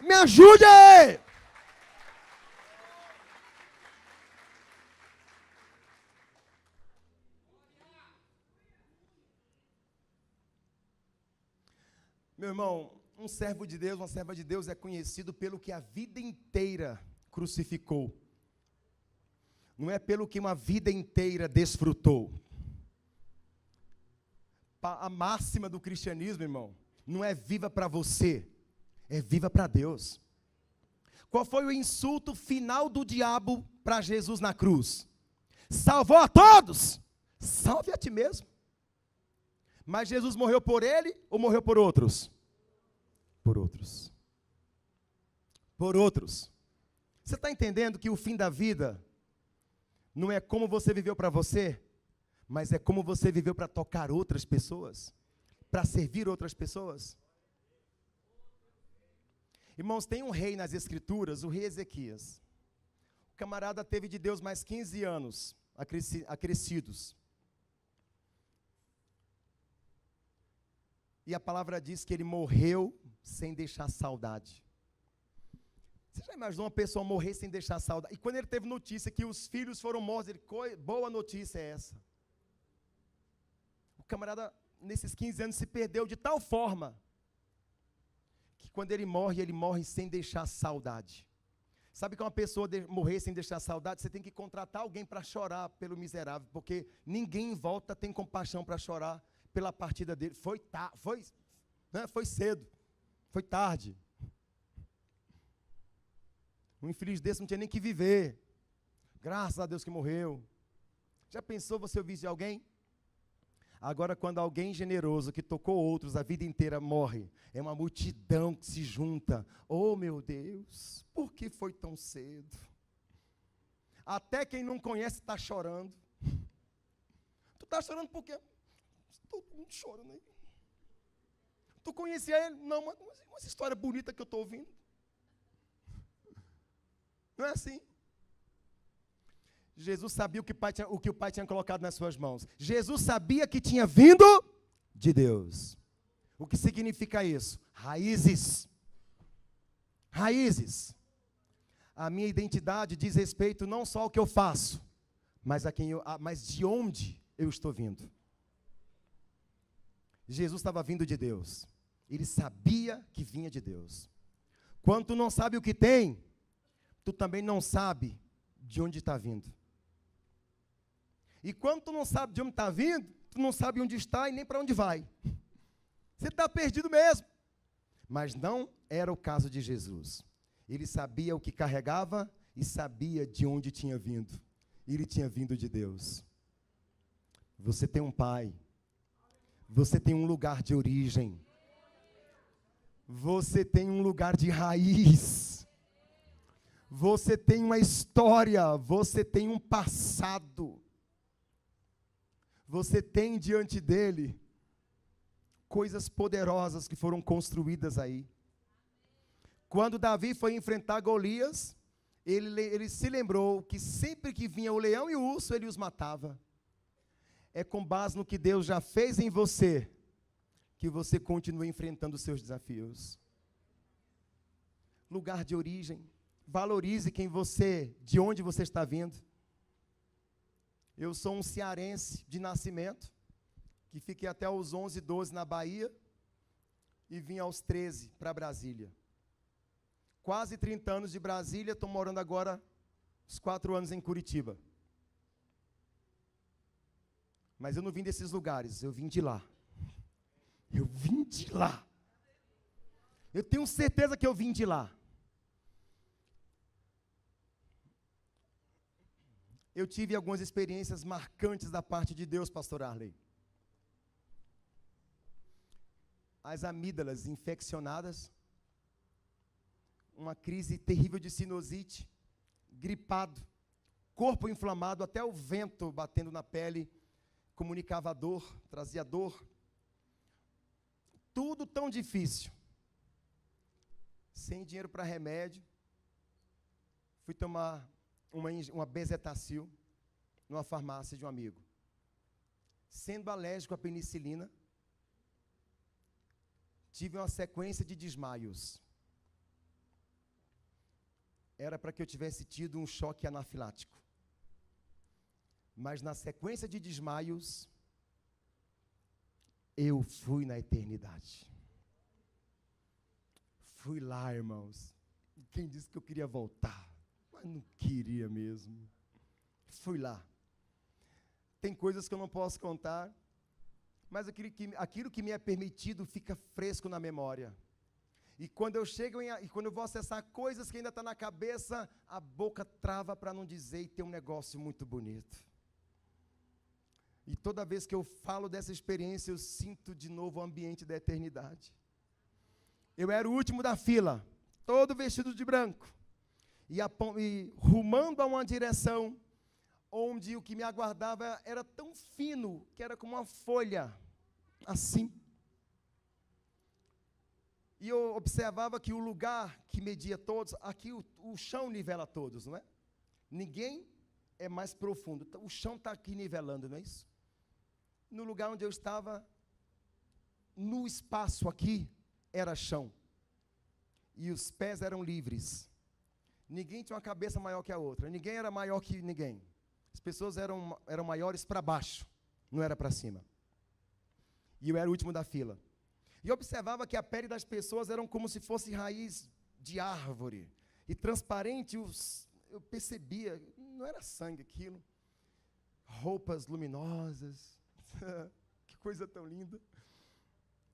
S1: Me ajude aí! Meu irmão, um servo de Deus, uma serva de Deus é conhecido pelo que a vida inteira crucificou. Não é pelo que uma vida inteira desfrutou. A máxima do cristianismo, irmão, não é viva para você, é viva para Deus. Qual foi o insulto final do diabo para Jesus na cruz? Salvou a todos, salve a ti mesmo. Mas Jesus morreu por ele ou morreu por outros? Por outros. Por outros. Você está entendendo que o fim da vida não é como você viveu para você, mas é como você viveu para tocar outras pessoas, para servir outras pessoas? Irmãos, tem um rei nas Escrituras, o rei Ezequias. O camarada teve de Deus mais 15 anos acrescidos. E a palavra diz que ele morreu sem deixar saudade. Você já imaginou uma pessoa morrer sem deixar saudade? E quando ele teve notícia que os filhos foram mortos, ele, boa notícia é essa. O camarada, nesses 15 anos, se perdeu de tal forma que quando ele morre sem deixar saudade. Sabe que uma pessoa morrer sem deixar saudade, você tem que contratar alguém para chorar pelo miserável, porque ninguém em volta tem compaixão para chorar pela partida dele. Foi cedo, foi tarde. Um infeliz desse não tinha nem que viver. Graças a Deus que morreu. Já pensou você ouvir de alguém? Agora, quando alguém generoso que tocou outros a vida inteira morre, é uma multidão que se junta. Oh, meu Deus, por que foi tão cedo? Até quem não conhece está chorando. Tu está chorando por quê? Todo mundo chorando aí. Tu conhecia ele? Não, mas essa história bonita que eu estou ouvindo. Não é assim. Jesus sabia o que o Pai tinha colocado nas suas mãos. Jesus sabia que tinha vindo de Deus. O que significa isso? Raízes. Raízes. A minha identidade diz respeito não só ao que eu faço, mas de onde eu estou vindo. Jesus estava vindo de Deus. Ele sabia que vinha de Deus. Quando tu não sabe o que tem, tu também não sabe de onde está vindo. E quando tu não sabe de onde está vindo, tu não sabe onde está e nem para onde vai. Você está perdido mesmo. Mas não era o caso de Jesus. Ele sabia o que carregava e sabia de onde tinha vindo. Ele tinha vindo de Deus. Você tem um pai. Você tem um lugar de origem. Você tem um lugar de raiz. Você tem uma história. Você tem um passado. Você tem diante dele coisas poderosas que foram construídas aí. Quando Davi foi enfrentar Golias, ele se lembrou que sempre que vinha o leão e o urso, ele os matava. É com base no que Deus já fez em você, que você continua enfrentando os seus desafios. Lugar de origem. Valorize de onde você está vindo. Eu sou um cearense de nascimento, que fiquei até os 11, 12 na Bahia, e vim aos 13 para Brasília. Quase 30 anos de Brasília, estou morando agora uns 4 anos em Curitiba. Mas eu não vim desses lugares, eu vim de lá. Eu vim de lá. Eu tenho certeza que eu vim de lá. Eu tive algumas experiências marcantes da parte de Deus, pastor Arley. As amígdalas infeccionadas, uma crise terrível de sinusite, gripado, corpo inflamado, até o vento batendo na pele, comunicava dor, trazia dor. Tudo tão difícil. Sem dinheiro para remédio, fui tomar uma Bezetacil numa farmácia de um amigo. Sendo alérgico à penicilina, tive uma sequência de desmaios. Era para que eu tivesse tido um choque anafilático. Mas na sequência de desmaios, eu fui na eternidade. Fui lá, irmãos. E quem disse que eu queria voltar? Mas não queria mesmo. Fui lá. Tem coisas que eu não posso contar, mas aquilo que me é permitido fica fresco na memória. E quando eu chego e quando eu vou acessar coisas que ainda estão na cabeça, a boca trava para não dizer e tem um negócio muito bonito. E toda vez que eu falo dessa experiência, eu sinto de novo o ambiente da eternidade. Eu era o último da fila, todo vestido de branco, e rumando a uma direção onde o que me aguardava era tão fino, que era como uma folha, assim. E eu observava que o lugar que media todos, aqui o chão nivela todos, não é? Ninguém é mais profundo, o chão está aqui nivelando, não é isso? No lugar onde eu estava, no espaço aqui, era chão. E os pés eram livres. Ninguém tinha uma cabeça maior que a outra. Ninguém era maior que ninguém. As pessoas eram maiores para baixo, não era para cima. E eu era o último da fila. E eu observava que a pele das pessoas eram como se fosse raiz de árvore. E transparente, eu percebia, não era sangue aquilo. Roupas luminosas. Que coisa tão linda.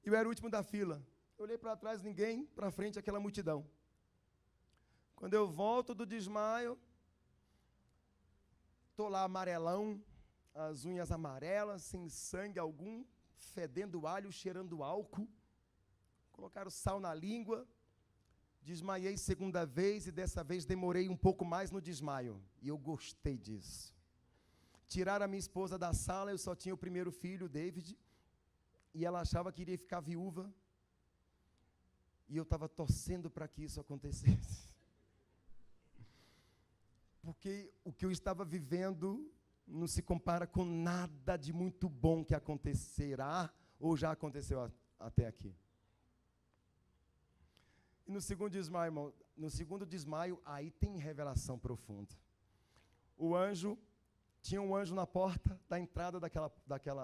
S1: Eu era o último da fila. Eu olhei para trás, ninguém, para frente, aquela multidão. Quando eu volto do desmaio, estou lá amarelão, as unhas amarelas, sem sangue algum, fedendo alho, cheirando álcool. Colocaram sal na língua. Desmaiei segunda vez e dessa vez demorei um pouco mais no desmaio. E eu gostei disso. Tiraram a minha esposa da sala, eu só tinha o primeiro filho, o David, e ela achava que iria ficar viúva. E eu estava torcendo para que isso acontecesse. Porque o que eu estava vivendo não se compara com nada de muito bom que acontecerá ou já aconteceu até aqui. E no segundo desmaio, irmão, aí tem revelação profunda. Tinha um anjo na porta da entrada daquele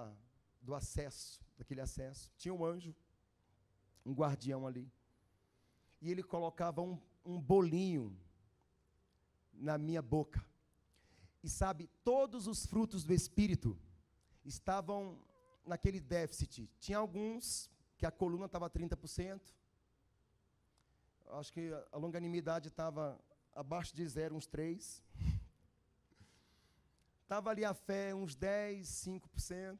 S1: acesso. Tinha um anjo. um guardião ali. E ele colocava um bolinho na minha boca. E sabe, todos os frutos do Espírito estavam naquele déficit. Tinha alguns que a coluna estava 30%. Acho que a longanimidade estava abaixo de 0, uns 3%. Estava ali a fé, uns 10, 5%.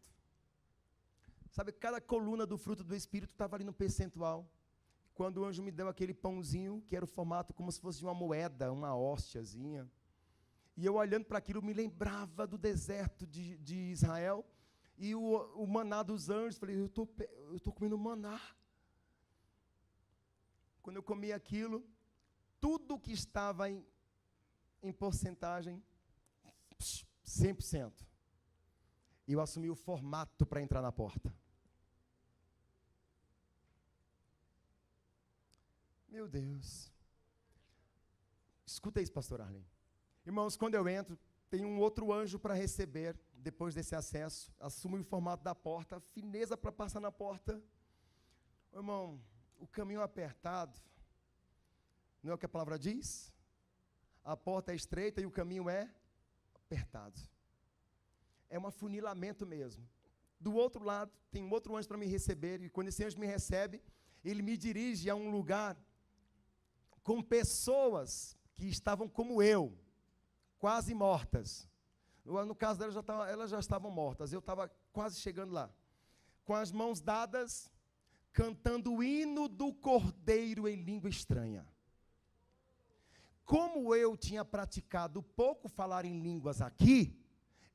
S1: Sabe, cada coluna do fruto do Espírito estava ali no percentual. Quando o anjo me deu aquele pãozinho, que era o formato como se fosse de uma moeda, uma hóstiazinha. E eu olhando para aquilo, me lembrava do deserto de Israel. E o maná dos anjos, falei, eu estou comendo maná. Quando eu comi aquilo, tudo que estava em porcentagem, 100%. Eu assumi o formato para entrar na porta. Meu Deus. Escuta isso, pastor Arlen. Irmãos, quando eu entro, tem um outro anjo para receber, depois desse acesso, assumo o formato da porta, fineza para passar na porta. Irmão, o caminho apertado, não é o que a palavra diz? A porta é estreita e o caminho é apertado. É um afunilamento mesmo. Do outro lado, tem um outro anjo para me receber, e quando esse anjo me recebe, ele me dirige a um lugar com pessoas que estavam como eu, quase mortas. No caso delas, elas já estavam mortas, eu estava quase chegando lá. Com as mãos dadas, cantando o hino do Cordeiro em língua estranha. Como eu tinha praticado pouco falar em línguas aqui,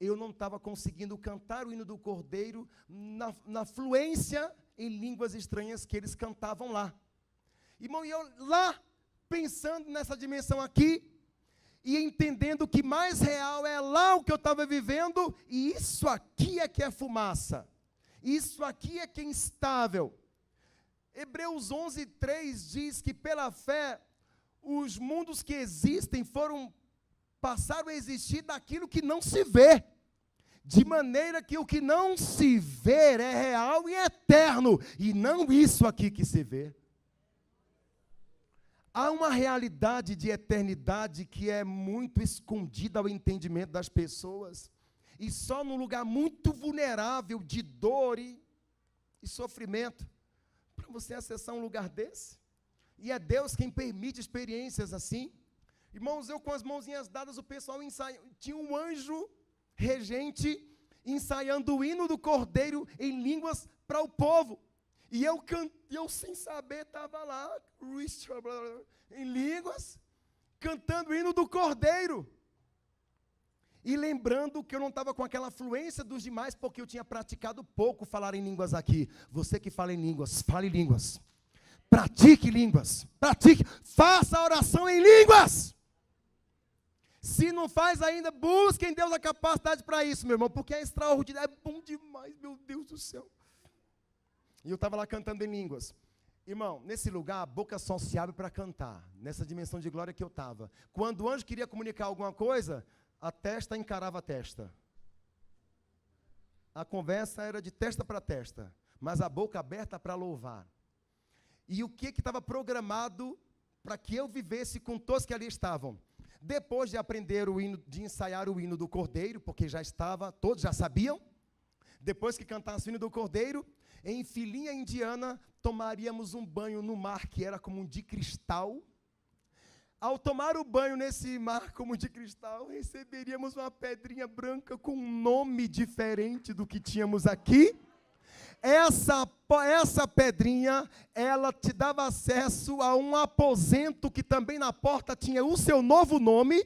S1: eu não estava conseguindo cantar o hino do Cordeiro na fluência em línguas estranhas que eles cantavam lá. Irmão, e eu lá, pensando nessa dimensão aqui, e entendendo que mais real é lá o que eu estava vivendo, e isso aqui é que é fumaça. Isso aqui é que é instável. Hebreus 11:3 diz que pela fé, os mundos que existem passaram a existir daquilo que não se vê. De maneira que o que não se vê é real e eterno, e não isso aqui que se vê. Há uma realidade de eternidade que é muito escondida ao entendimento das pessoas, e só num lugar muito vulnerável de dor e sofrimento, para você acessar um lugar desse. E é Deus quem permite experiências assim. Irmãos, eu com as mãozinhas dadas, o pessoal ensaiando, tinha um anjo regente ensaiando o hino do Cordeiro em línguas para o povo. E eu sem saber, estava lá, em línguas, cantando o hino do Cordeiro. E lembrando que eu não estava com aquela fluência dos demais, porque eu tinha praticado pouco falar em línguas aqui. Você que fala em línguas, fale em línguas. Pratique línguas, pratique, faça a oração em línguas. Se não faz ainda, busque em Deus a capacidade para isso, meu irmão, porque é extraordinário, é bom demais, meu Deus do céu. E eu estava lá cantando em línguas. Irmão, nesse lugar, a boca só se abre para cantar, nessa dimensão de glória que eu estava. Quando o anjo queria comunicar alguma coisa, a testa encarava a testa. A conversa era de testa para testa, mas a boca aberta para louvar. E o que estava programado para que eu vivesse com todos que ali estavam? Depois de aprender o hino, de ensaiar o hino do Cordeiro, porque já estava, todos já sabiam. Depois que cantasse o hino do Cordeiro, em filinha indiana, tomaríamos um banho no mar que era como de cristal. Ao tomar o banho nesse mar como de cristal, receberíamos uma pedrinha branca com um nome diferente do que tínhamos aqui. Essa pedrinha, ela te dava acesso a um aposento que também na porta tinha o seu novo nome.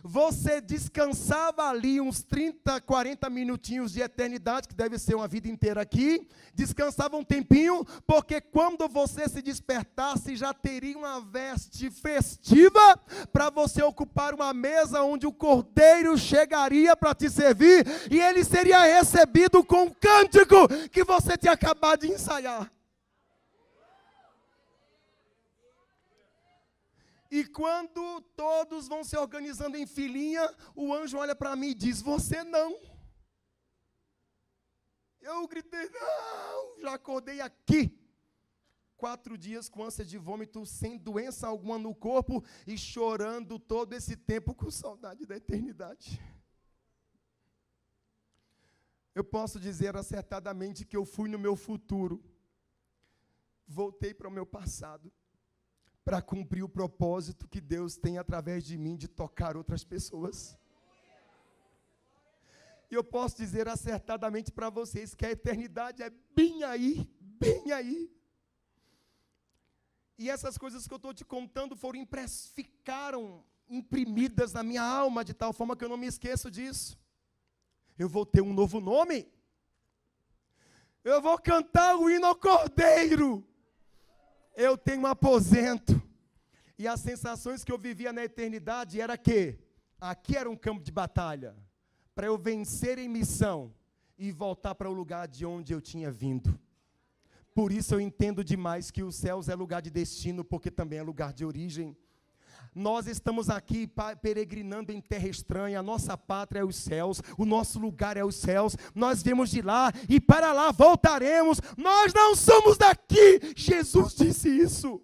S1: Você descansava ali uns 30, 40 minutinhos de eternidade, que deve ser uma vida inteira aqui. Descansava um tempinho, porque quando você se despertasse, já teria uma veste festiva para você ocupar uma mesa onde o Cordeiro chegaria para te servir, e ele seria recebido com um cântico que você tinha acabado de ensaiar. E quando todos vão se organizando em filinha, o anjo olha para mim e diz: você não. Eu gritei: não, já acordei aqui. 4 dias com ânsia de vômito, sem doença alguma no corpo e chorando todo esse tempo com saudade da eternidade. Eu posso dizer acertadamente que eu fui no meu futuro, voltei para o meu passado, para cumprir o propósito que Deus tem através de mim de tocar outras pessoas. E eu posso dizer acertadamente para vocês que a eternidade é bem aí, bem aí. E essas coisas que eu estou te contando ficaram imprimidas na minha alma, de tal forma que eu não me esqueço disso. Eu vou ter um novo nome. Eu vou cantar o hino ao Cordeiro. Eu tenho um aposento. E as sensações que eu vivia na eternidade era que aqui era um campo de batalha, para eu vencer em missão e voltar para o lugar de onde eu tinha vindo. Por isso eu entendo demais que os céus é lugar de destino, porque também é lugar de origem. Nós estamos aqui peregrinando em terra estranha, a nossa pátria é os céus, o nosso lugar é os céus, nós viemos de lá e para lá voltaremos, nós não somos daqui, Jesus disse isso.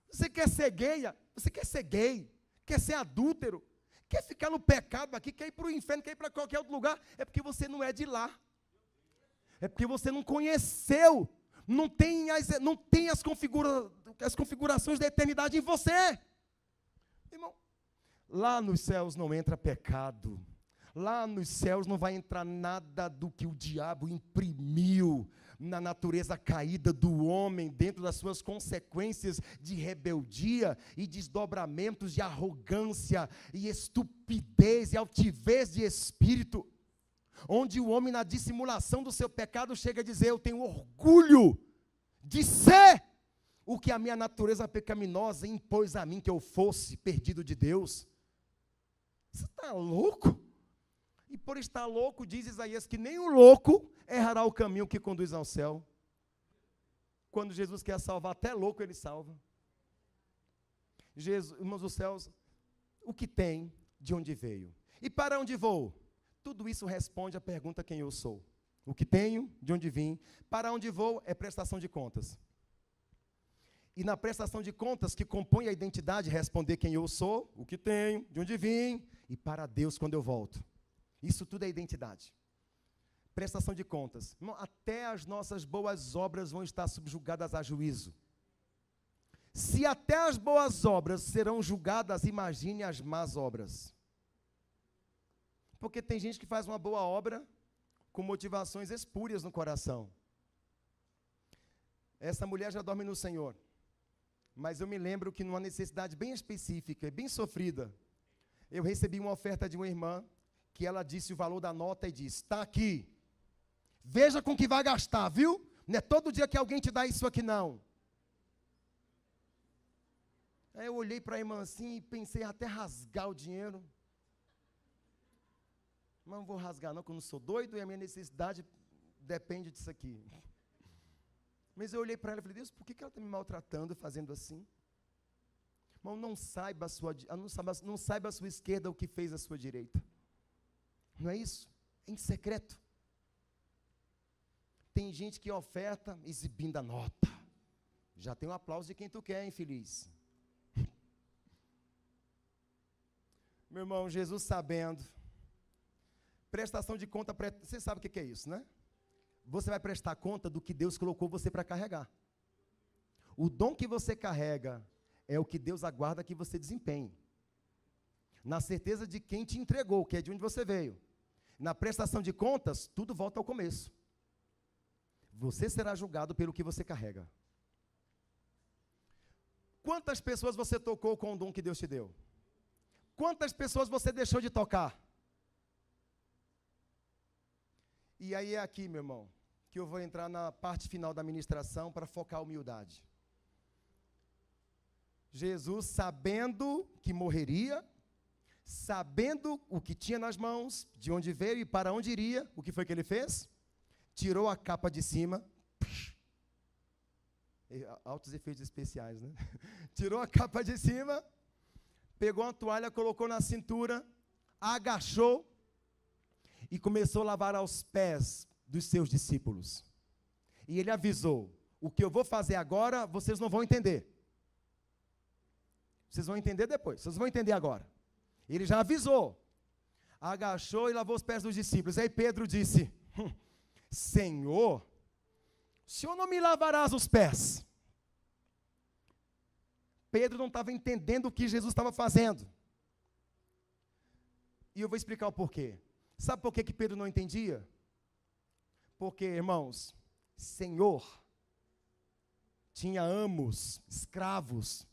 S1: Você quer ser gay? Você quer ser gay? Quer ser adúltero? Quer ficar no pecado aqui? Quer ir para o inferno? Quer ir para qualquer outro lugar? É porque você não é de lá. É porque você não conheceu. Não tem as configurações da eternidade em você. Irmão, lá nos céus não entra pecado. Lá nos céus não vai entrar nada do que o diabo imprimiu na natureza caída do homem, dentro das suas consequências de rebeldia e desdobramentos de arrogância e estupidez e altivez de espírito, onde o homem, na dissimulação do seu pecado, chega a dizer: eu tenho orgulho de ser o que a minha natureza pecaminosa impôs a mim, que eu fosse perdido de Deus. Você está louco? E por estar louco, diz Isaías que nem o louco errará o caminho que conduz ao céu. Quando Jesus quer salvar, até louco ele salva. Jesus, irmãos dos céus, o que tem, de onde veio? E para onde vou? Tudo isso responde à pergunta: quem eu sou? O que tenho, de onde vim, para onde vou, é prestação de contas. E na prestação de contas, que compõe a identidade, responder quem eu sou, o que tenho, de onde vim, e para Deus quando eu volto. Isso tudo é identidade. Prestação de contas. Até as nossas boas obras vão estar subjugadas a juízo. Se até as boas obras serão julgadas, imagine as más obras. Porque tem gente que faz uma boa obra com motivações espúrias no coração. Essa mulher já dorme no Senhor. Mas eu me lembro que numa necessidade bem específica, bem sofrida, eu recebi uma oferta de uma irmã, que ela disse o valor da nota e disse: está aqui, veja com que vai gastar, viu? Não é todo dia que alguém te dá isso aqui, não. Aí eu olhei para a irmã assim e pensei até rasgar o dinheiro. Mas não vou rasgar não, porque eu não sou doido e a minha necessidade depende disso aqui. Mas eu olhei para ela e falei: Deus, por que ela está me maltratando, fazendo assim? Irmão, não saiba a sua esquerda o que fez a sua direita. Não é isso? É em secreto. Tem gente que oferta exibindo a nota. Já tem um aplauso de quem tu quer, infeliz. Meu irmão, Jesus sabendo, prestação de conta, você sabe o que é isso, né? Você vai prestar conta do que Deus colocou você para carregar. O dom que você carrega é o que Deus aguarda que você desempenhe. Na certeza de quem te entregou, que é de onde você veio. Na prestação de contas, tudo volta ao começo. Você será julgado pelo que você carrega. Quantas pessoas você tocou com o dom que Deus te deu? Quantas pessoas você deixou de tocar? E aí é aqui, meu irmão, que eu vou entrar na parte final da ministração para focar a humildade. Jesus, sabendo que morreria, sabendo o que tinha nas mãos, de onde veio e para onde iria, o que foi que ele fez? Tirou a capa de cima, altos efeitos especiais, né? Tirou a capa de cima, pegou uma toalha, colocou na cintura, agachou e começou a lavar aos pés dos seus discípulos. E ele avisou: o que eu vou fazer agora, vocês não vão entender. Vocês vão entender depois, vocês vão entender agora. Ele já avisou. Agachou e lavou os pés dos discípulos. Aí Pedro disse: Senhor, o Senhor não me lavarás os pés? Pedro não estava entendendo o que Jesus estava fazendo. E eu vou explicar o porquê. Sabe por que Pedro não entendia? Porque, irmãos, Senhor tinha amos, escravos,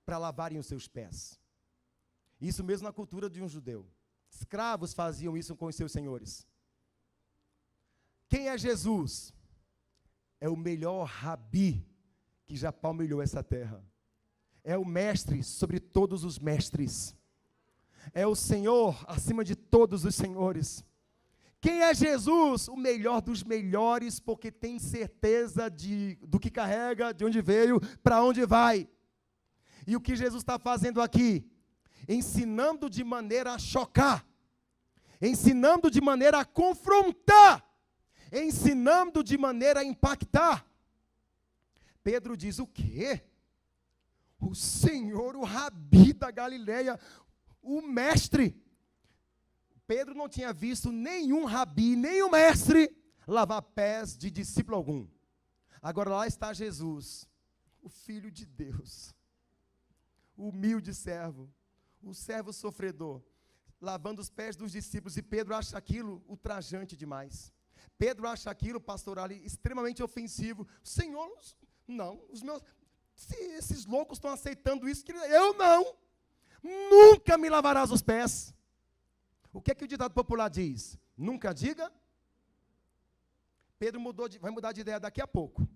S1: para lavarem os seus pés. Isso mesmo na cultura de um judeu. Escravos faziam isso com os seus senhores. Quem é Jesus? É o melhor rabi que já palmilhou essa terra. É o mestre sobre todos os mestres. É o Senhor acima de todos os senhores. Quem é Jesus? O melhor dos melhores, porque tem certeza do que carrega, de onde veio, para onde vai. E o que Jesus está fazendo aqui? Ensinando de maneira a chocar, ensinando de maneira a confrontar, ensinando de maneira a impactar. Pedro diz: o quê? O Senhor, o rabi da Galileia, o mestre. Pedro não tinha visto nenhum rabi, nenhum mestre lavar pés de discípulo algum. Agora lá está Jesus, o Filho de Deus, o humilde servo, o servo sofredor, lavando os pés dos discípulos. E Pedro acha aquilo ultrajante demais. Pedro acha aquilo, pastor Ali, extremamente ofensivo. Senhor, não, se esses loucos estão aceitando isso, eu não, nunca me lavarás os pés. O que é que o ditado popular diz? Nunca diga. Pedro vai mudar de ideia daqui a pouco.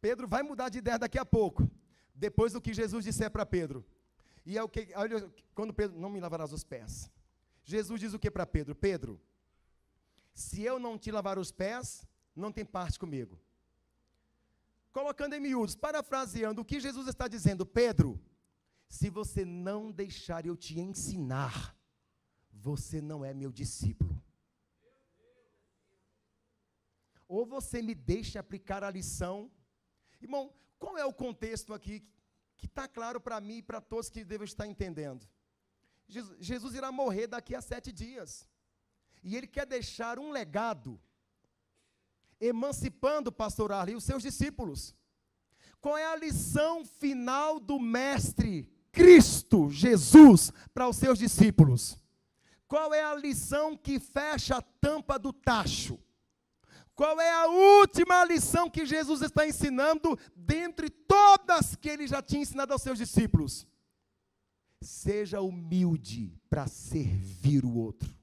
S1: Pedro vai mudar de ideia daqui a pouco, depois do que Jesus disser para Pedro. E é o que, olha, quando Pedro, não me lavarás os pés. Jesus diz o que para Pedro? Pedro, se eu não te lavar os pés, não tem parte comigo. Colocando em miúdos, parafraseando, o que Jesus está dizendo: Pedro, se você não deixar eu te ensinar, você não é meu discípulo. Ou você me deixa aplicar a lição. Irmão, qual é o contexto aqui que está claro para mim e para todos que devem estar entendendo? Jesus irá morrer daqui a 7 dias. E ele quer deixar um legado, emancipando, pastor Arley, os seus discípulos. Qual é a lição final do mestre Cristo Jesus para os seus discípulos? Qual é a lição que fecha a tampa do tacho? Qual é a última lição que Jesus está ensinando, dentre todas que ele já tinha ensinado aos seus discípulos? Seja humilde para servir o outro.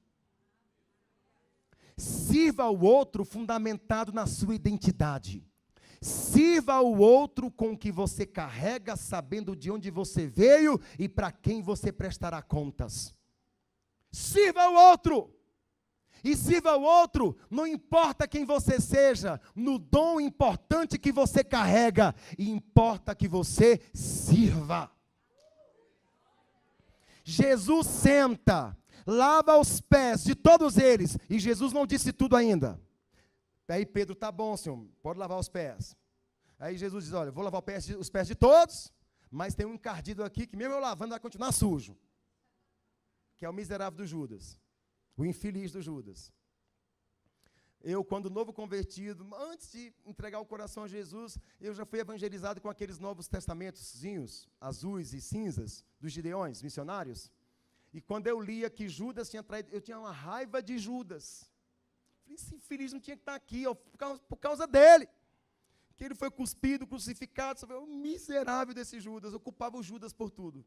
S1: Sirva o outro fundamentado na sua identidade. Sirva o outro com o que você carrega, sabendo de onde você veio e para quem você prestará contas. Sirva o outro. E sirva o outro, não importa quem você seja, no dom importante que você carrega, e importa que você sirva. Jesus senta, lava os pés de todos eles, e Jesus não disse tudo ainda. Aí Pedro: tá bom, Senhor, pode lavar os pés. Aí Jesus diz: olha, vou lavar os pés de todos, mas tem um encardido aqui que mesmo eu lavando vai continuar sujo, que é o miserável do Judas, o infeliz do Judas. Eu, quando novo convertido, antes de entregar o coração a Jesus, eu já fui evangelizado com aqueles novos testamentozinhos, azuis e cinzas, dos Gideões, missionários. E quando eu lia que Judas tinha traído, eu tinha uma raiva de Judas. Falei: esse infeliz não tinha que estar aqui, ó, por causa dele. Que ele foi cuspido, crucificado, o miserável desse Judas, eu culpava o Judas por tudo.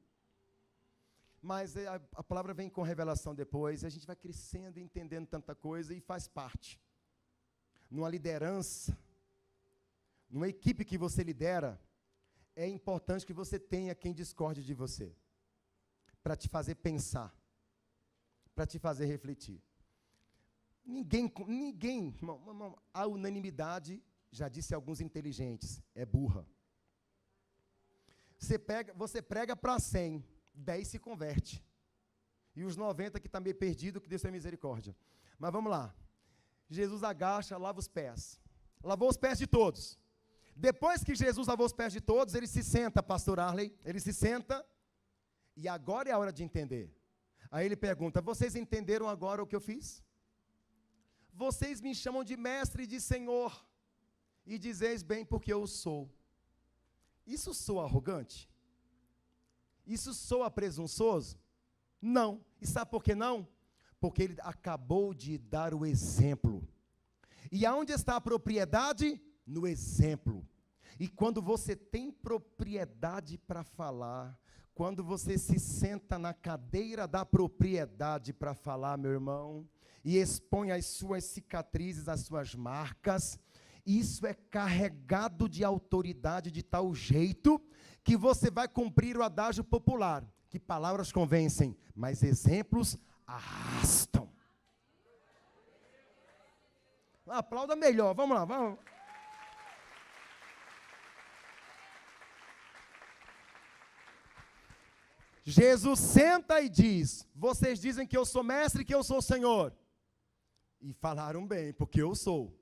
S1: Mas a palavra vem com revelação depois, a gente vai crescendo e entendendo tanta coisa, e faz parte. Numa liderança, numa equipe que você lidera, é importante que você tenha quem discorde de você, para te fazer pensar, para te fazer refletir. Ninguém, a unanimidade, já disse alguns inteligentes, é burra. Você prega para 100, 10 se converte. E os 90 que está meio perdido, que Deus tenha misericórdia. Mas vamos lá. Jesus agacha, lava os pés. lavou os pés de todos. Depois que Jesus lavou os pés de todos, ele se senta, pastor Arley, ele se senta, e agora é a hora de entender. Aí ele pergunta, vocês entenderam agora o que eu fiz? Vocês me chamam de mestre e de senhor, e dizeis bem porque eu sou. Isso soa arrogante? Isso soa presunçoso? Não. E sabe por que não? Porque ele acabou de dar o exemplo. E aonde está a propriedade? No exemplo. E quando você tem propriedade para falar, quando você se senta na cadeira da propriedade para falar, meu irmão, e expõe as suas cicatrizes, as suas marcas, isso é carregado de autoridade de tal jeito que você vai cumprir o adágio popular, que palavras convencem, mas exemplos arrastam. Aplauda melhor, vamos lá, vamos. Jesus senta e diz, vocês dizem que eu sou mestre e que eu sou Senhor. E falaram bem, porque eu sou.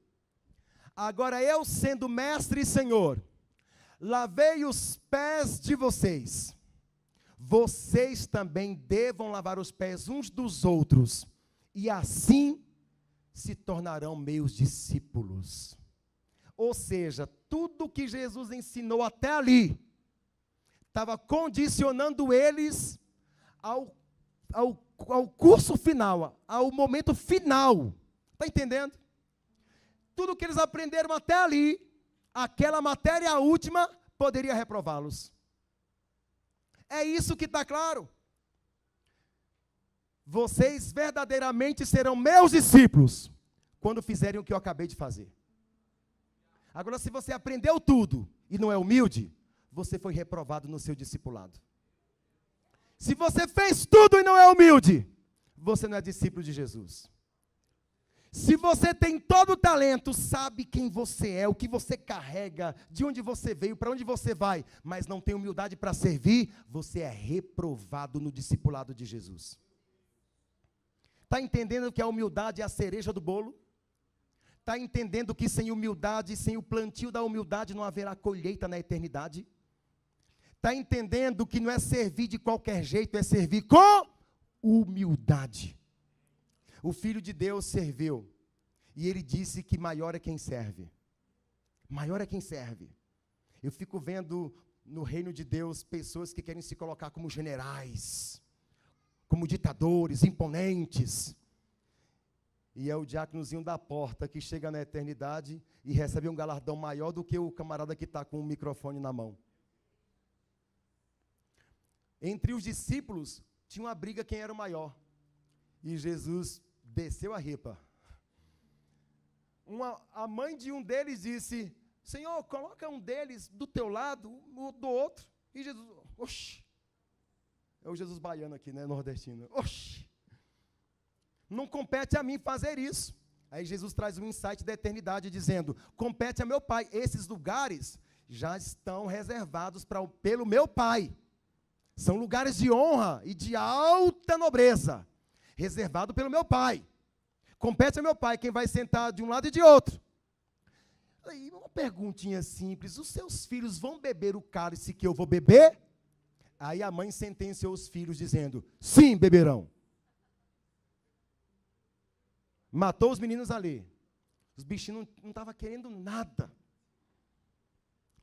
S1: Agora eu sendo mestre e Senhor, lavei os pés de vocês. Vocês também devam lavar os pés uns dos outros. E assim se tornarão meus discípulos. Ou seja, tudo que Jesus ensinou até ali, estava condicionando eles ao curso final, ao momento final. Está entendendo? Tudo que eles aprenderam até ali, aquela matéria última, poderia reprová-los. É isso que está claro. Vocês verdadeiramente serão meus discípulos, quando fizerem o que eu acabei de fazer. Agora, se você aprendeu tudo e não é humilde, você foi reprovado no seu discipulado. Se você fez tudo e não é humilde, você não é discípulo de Jesus. Se você tem todo o talento, sabe quem você é, o que você carrega, de onde você veio, para onde você vai, mas não tem humildade para servir, você é reprovado no discipulado de Jesus. Está entendendo que a humildade é a cereja do bolo? Está entendendo que sem humildade, sem o plantio da humildade, não haverá colheita na eternidade? Está entendendo que não é servir de qualquer jeito, é servir com humildade. O Filho de Deus serviu, e ele disse que maior é quem serve. Maior é quem serve. Eu fico vendo no reino de Deus pessoas que querem se colocar como generais, como ditadores, imponentes. E é o diáconozinho da porta que chega na eternidade e recebe um galardão maior do que o camarada que está com o microfone na mão. Entre os discípulos, tinha uma briga quem era o maior. E Jesus desceu a ripa. A mãe de um deles disse, Senhor, coloca um deles do teu lado, o do outro. E Jesus, oxi. É o Jesus baiano aqui, né, nordestino. Oxi. Não compete a mim fazer isso. Aí Jesus traz um insight da eternidade, dizendo, compete a meu Pai. Esses lugares já estão reservados pelo meu Pai. São lugares de honra e de alta nobreza, reservado pelo meu Pai. Compete ao meu Pai quem vai sentar de um lado e de outro. Aí, uma perguntinha simples, os seus filhos vão beber o cálice que eu vou beber? Aí a mãe sentenciou os filhos dizendo, sim, beberão. Matou os meninos ali. Os bichinhos não estavam querendo nada.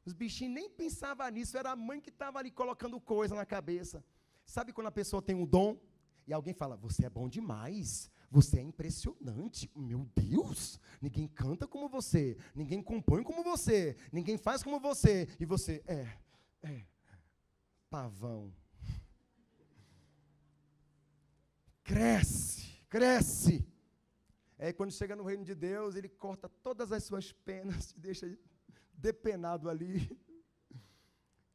S1: Os bichinhos nem pensavam nisso, era a mãe que estava ali colocando coisa na cabeça. Sabe quando a pessoa tem um dom, e alguém fala, você é bom demais, você é impressionante, meu Deus, ninguém canta como você, ninguém compõe como você, ninguém faz como você, e você, pavão. Cresce. Aí quando chega no reino de Deus, ele corta todas as suas penas, te deixa depenado ali,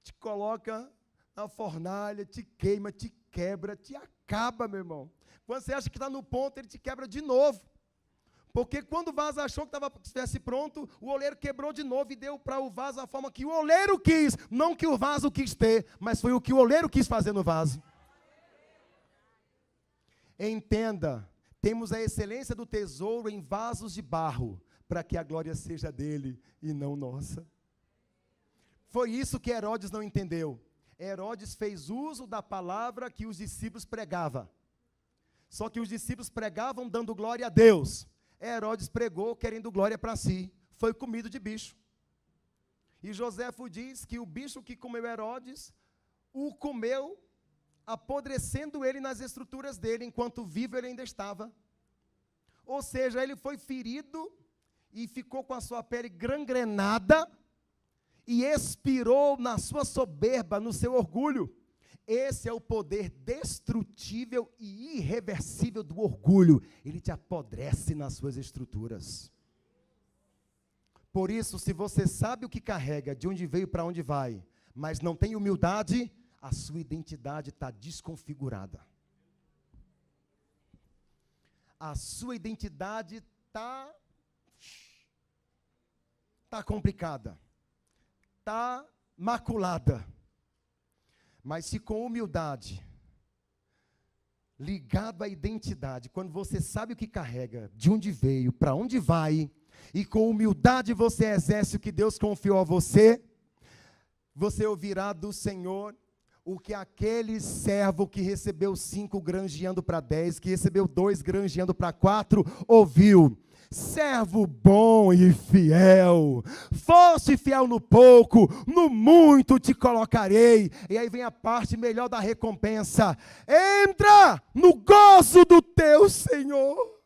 S1: te coloca na fornalha, te queima, te quebra, te acaba, meu irmão. Quando você acha que está no ponto, ele te quebra de novo. Porque quando o vaso achou que estivesse pronto, o oleiro quebrou de novo e deu para o vaso a forma que o oleiro quis, não que o vaso quis ter, mas foi o que o oleiro quis fazer no vaso. Entenda, temos a excelência do tesouro em vasos de barro, para que a glória seja dele e não nossa. Foi isso que Herodes não entendeu. Herodes fez uso da palavra que os discípulos pregavam. Só que os discípulos pregavam dando glória a Deus. Herodes pregou querendo glória para si. Foi comido de bicho. E Joséfo diz que o bicho que comeu Herodes, o comeu apodrecendo ele nas estruturas dele, enquanto vivo ele ainda estava. Ou seja, ele foi ferido e ficou com a sua pele gangrenada e expirou na sua soberba, no seu orgulho. Esse é o poder destrutível e irreversível do orgulho. Ele te apodrece nas suas estruturas. Por isso, se você sabe o que carrega, de onde veio para onde vai, mas não tem humildade, a sua identidade está desconfigurada. A sua identidade está complicada, está maculada. Mas se com humildade, ligado à identidade, quando você sabe o que carrega, de onde veio, para onde vai, e com humildade você exerce o que Deus confiou a você, você ouvirá do Senhor o que aquele servo que recebeu 5 granjeando para 10, que recebeu 2 granjeando para 4, ouviu. Servo bom e fiel, foste fiel no pouco, no muito te colocarei. E aí vem a parte melhor da recompensa: entra no gozo do teu Senhor.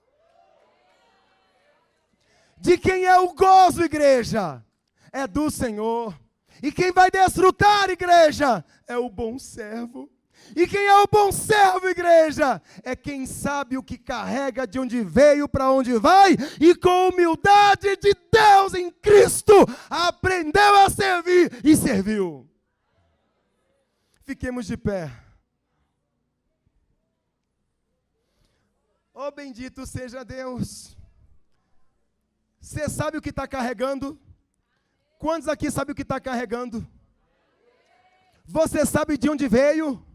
S1: De quem é o gozo, igreja? É do Senhor. E quem vai desfrutar, igreja, é o bom servo. E quem é o bom servo, igreja? É quem sabe o que carrega, de onde veio, para onde vai, e com humildade de Deus em Cristo, aprendeu a servir e serviu. Fiquemos de pé. Oh, bendito seja Deus. Você sabe o que está carregando? Quantos aqui sabem o que está carregando? Você sabe de onde veio?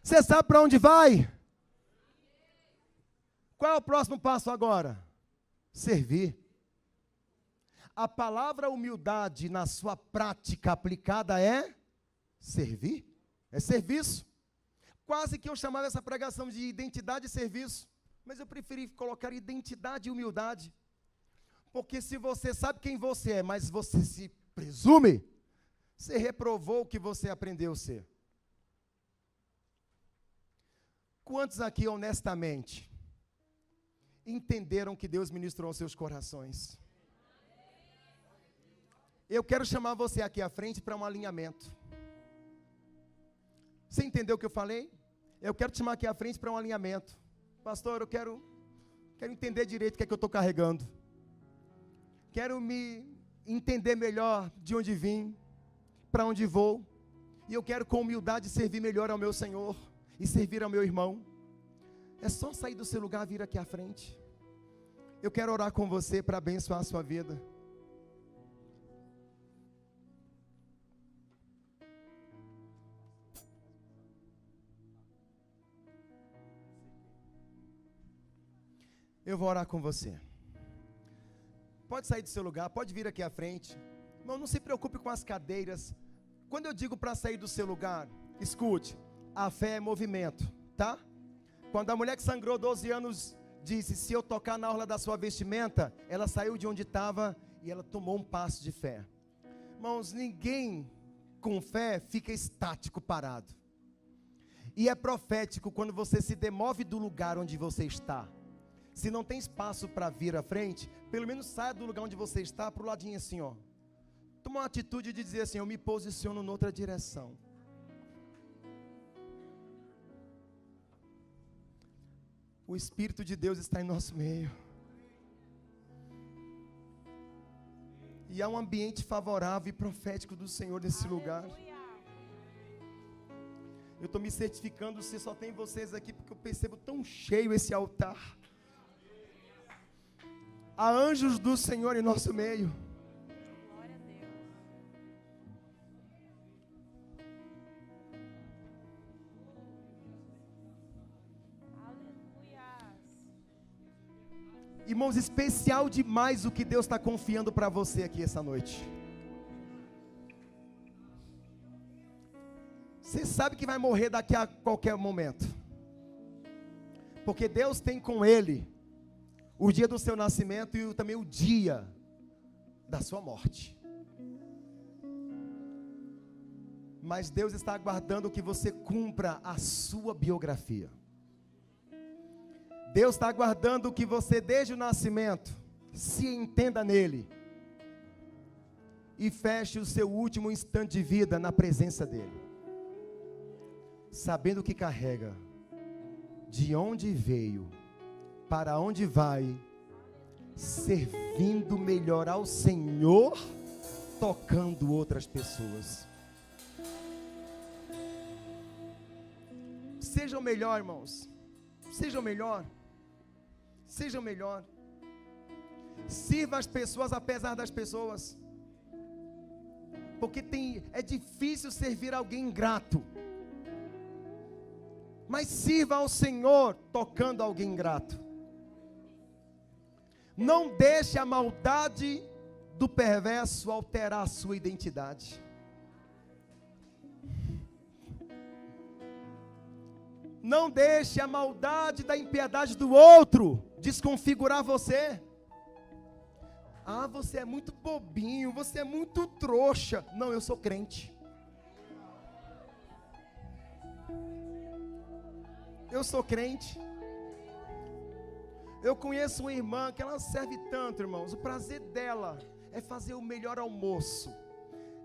S1: Você sabe para onde vai? Qual é o próximo passo agora? Servir. A palavra humildade na sua prática aplicada é servir. É serviço. Quase que eu chamava essa pregação de identidade e serviço. Mas eu preferi colocar identidade e humildade. Porque se você sabe quem você é, mas você se presume, você reprovou o que você aprendeu a ser. Quantos aqui, honestamente, entenderam que Deus ministrou aos seus corações? Eu quero chamar você aqui à frente para um alinhamento. Você entendeu o que eu falei? Eu quero te chamar aqui à frente para um alinhamento. Pastor, eu quero entender direito o que é que eu estou carregando. Quero me entender melhor de onde vim, para onde vou. E eu quero com humildade servir melhor ao meu Senhor e servir ao meu irmão. É só sair do seu lugar e vir aqui à frente. Eu quero orar com você para abençoar a sua vida. Eu vou orar com você. Pode sair do seu lugar, pode vir aqui à frente. Irmão, não se preocupe com as cadeiras. Quando eu digo para sair do seu lugar, escute, a fé é movimento, tá? Quando a mulher que sangrou 12 anos disse, se eu tocar na orla da sua vestimenta, ela saiu de onde estava e ela tomou um passo de fé. Irmãos, ninguém com fé fica estático, parado. E é profético quando você se demove do lugar onde você está. Se não tem espaço para vir à frente, pelo menos saia do lugar onde você está para o ladinho assim, ó. Toma uma atitude de dizer assim, eu me posiciono noutra direção. O Espírito de Deus está em nosso meio. E há um ambiente favorável e profético do Senhor nesse lugar. Eu estou me certificando se só tem vocês aqui, porque eu percebo tão cheio esse altar. Há anjos do Senhor em nosso meio.
S2: Glória a Deus. Aleluia.
S1: Irmãos, especial demais o que Deus está confiando para você aqui essa noite. Você sabe que vai morrer daqui a qualquer momento, porque Deus tem com Ele o dia do seu nascimento e também o dia da sua morte. Mas Deus está aguardando que você cumpra a sua biografia. Deus está aguardando que você, desde o nascimento, se entenda nele e feche o seu último instante de vida na presença dele, sabendo o que carrega, de onde veio, para onde vai, servindo melhor ao Senhor, tocando outras pessoas. Sejam melhor, irmãos. Sejam melhor. Sejam melhor. Sirva as pessoas apesar das pessoas. Porque é difícil servir alguém ingrato. Mas sirva ao Senhor tocando alguém ingrato. Não deixe a maldade do perverso alterar a sua identidade. Não deixe a maldade da impiedade do outro desconfigurar você. Ah, você é muito bobinho, você é muito trouxa. Não, eu sou crente. Eu sou crente. Eu conheço uma irmã que ela serve tanto, irmãos. O prazer dela é fazer o melhor almoço.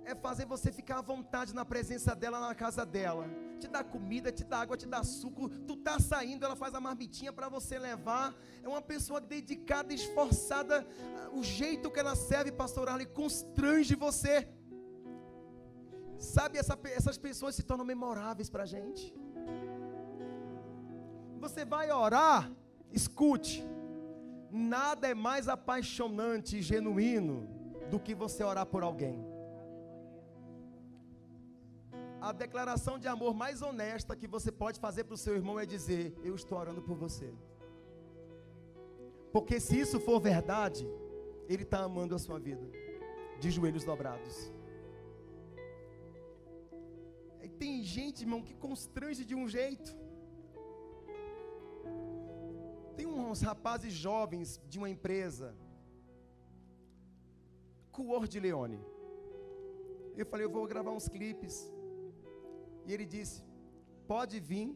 S1: É fazer você ficar à vontade na presença dela, na casa dela. Te dá comida, te dá água, te dá suco. Tu tá saindo, ela faz a marmitinha para você levar. É uma pessoa dedicada, esforçada. O jeito que ela serve, pastor Arley, constrange você. Sabe, essas pessoas se tornam memoráveis para a gente. Você vai orar, escute. Nada é mais apaixonante e genuíno do que você orar por alguém. A declaração de amor mais honesta que você pode fazer para o seu irmão é dizer: eu estou orando por você. Porque se isso for verdade, ele está amando a sua vida, de joelhos dobrados. E tem gente, irmão, que constrange de um jeito. Tem uns rapazes jovens de uma empresa, Cuor de Leone. Eu falei, eu vou gravar uns clipes. E ele disse, pode vir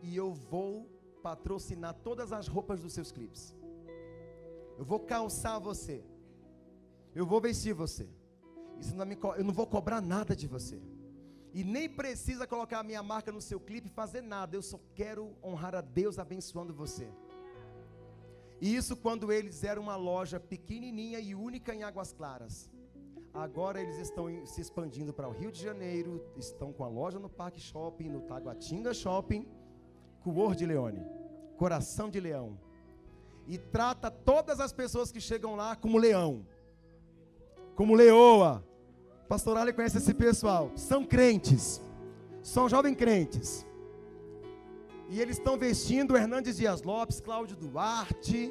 S1: e eu vou patrocinar todas as roupas dos seus clipes. Eu vou calçar você. Eu vou vestir você. Eu não vou cobrar nada de você. E nem precisa colocar a minha marca no seu clipe, fazer nada. Eu só quero honrar a Deus abençoando você. E isso quando eles eram uma loja pequenininha e única em Águas Claras. Agora eles estão se expandindo para o Rio de Janeiro, estão com a loja no Parque Shopping, no Taguatinga Shopping, Cuor de Leone, coração de leão. E trata todas as pessoas que chegam lá como leão, como leoa. Pastor Arley conhece esse pessoal, são crentes, são jovens crentes. E eles estão vestindo Hernandes Dias Lopes, Cláudio Duarte,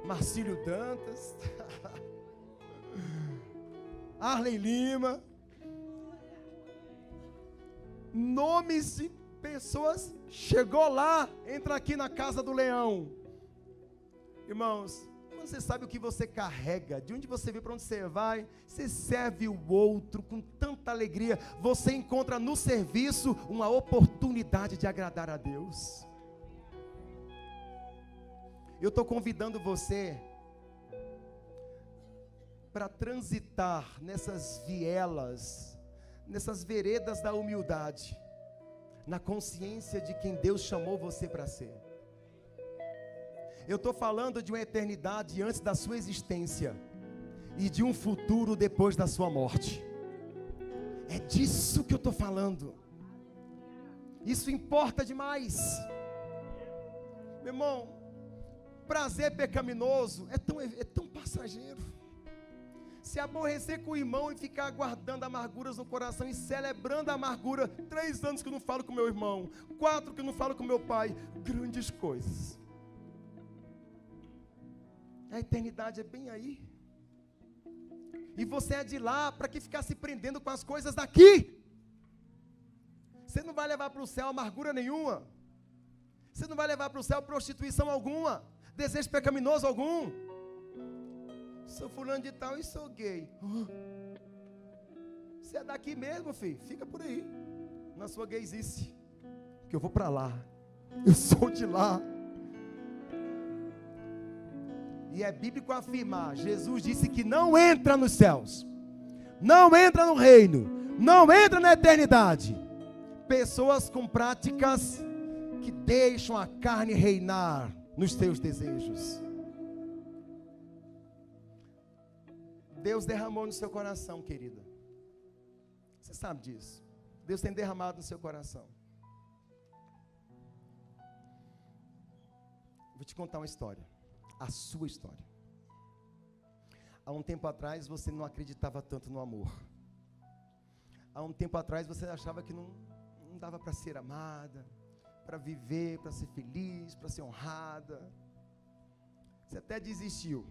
S1: Marcílio Dantas, Arley Lima, nomes de pessoas, chegou lá, entra aqui na casa do leão. Irmãos, quando você sabe o que você carrega, de onde você veio, para onde você vai, você serve o outro com tanta alegria, você encontra no serviço uma oportunidade de agradar a Deus. Eu estou convidando você para transitar nessas vielas, nessas veredas da humildade, na consciência de quem Deus chamou você para ser. Eu estou falando de uma eternidade antes da sua existência e de um futuro depois da sua morte. É disso que eu estou falando. Isso importa demais. Meu irmão, prazer pecaminoso é tão passageiro. Se aborrecer com o irmão e ficar guardando amarguras no coração e celebrando a amargura, 3 anos que eu não falo com meu irmão, 4 que eu não falo com meu pai, grandes coisas. A eternidade é bem aí. E você é de lá, para que ficar se prendendo com as coisas daqui? Você não vai levar para o céu amargura nenhuma. Você não vai levar para o céu prostituição alguma, desejo pecaminoso algum. Sou fulano de tal e sou gay. Você é daqui mesmo, filho. Fica por aí, na sua gaysice, que eu vou para lá. Eu sou de lá. E é bíblico afirmar, Jesus disse que não entra nos céus, não entra no reino, não entra na eternidade, pessoas com práticas que deixam a carne reinar nos seus desejos. Deus derramou no seu coração, querida. Você sabe disso. Deus tem derramado no seu coração. Vou te contar uma história. A sua história. Há um tempo atrás você não acreditava tanto no amor. Há um tempo atrás você achava que não dava para ser amada, para viver, para ser feliz, para ser honrada. Você até desistiu.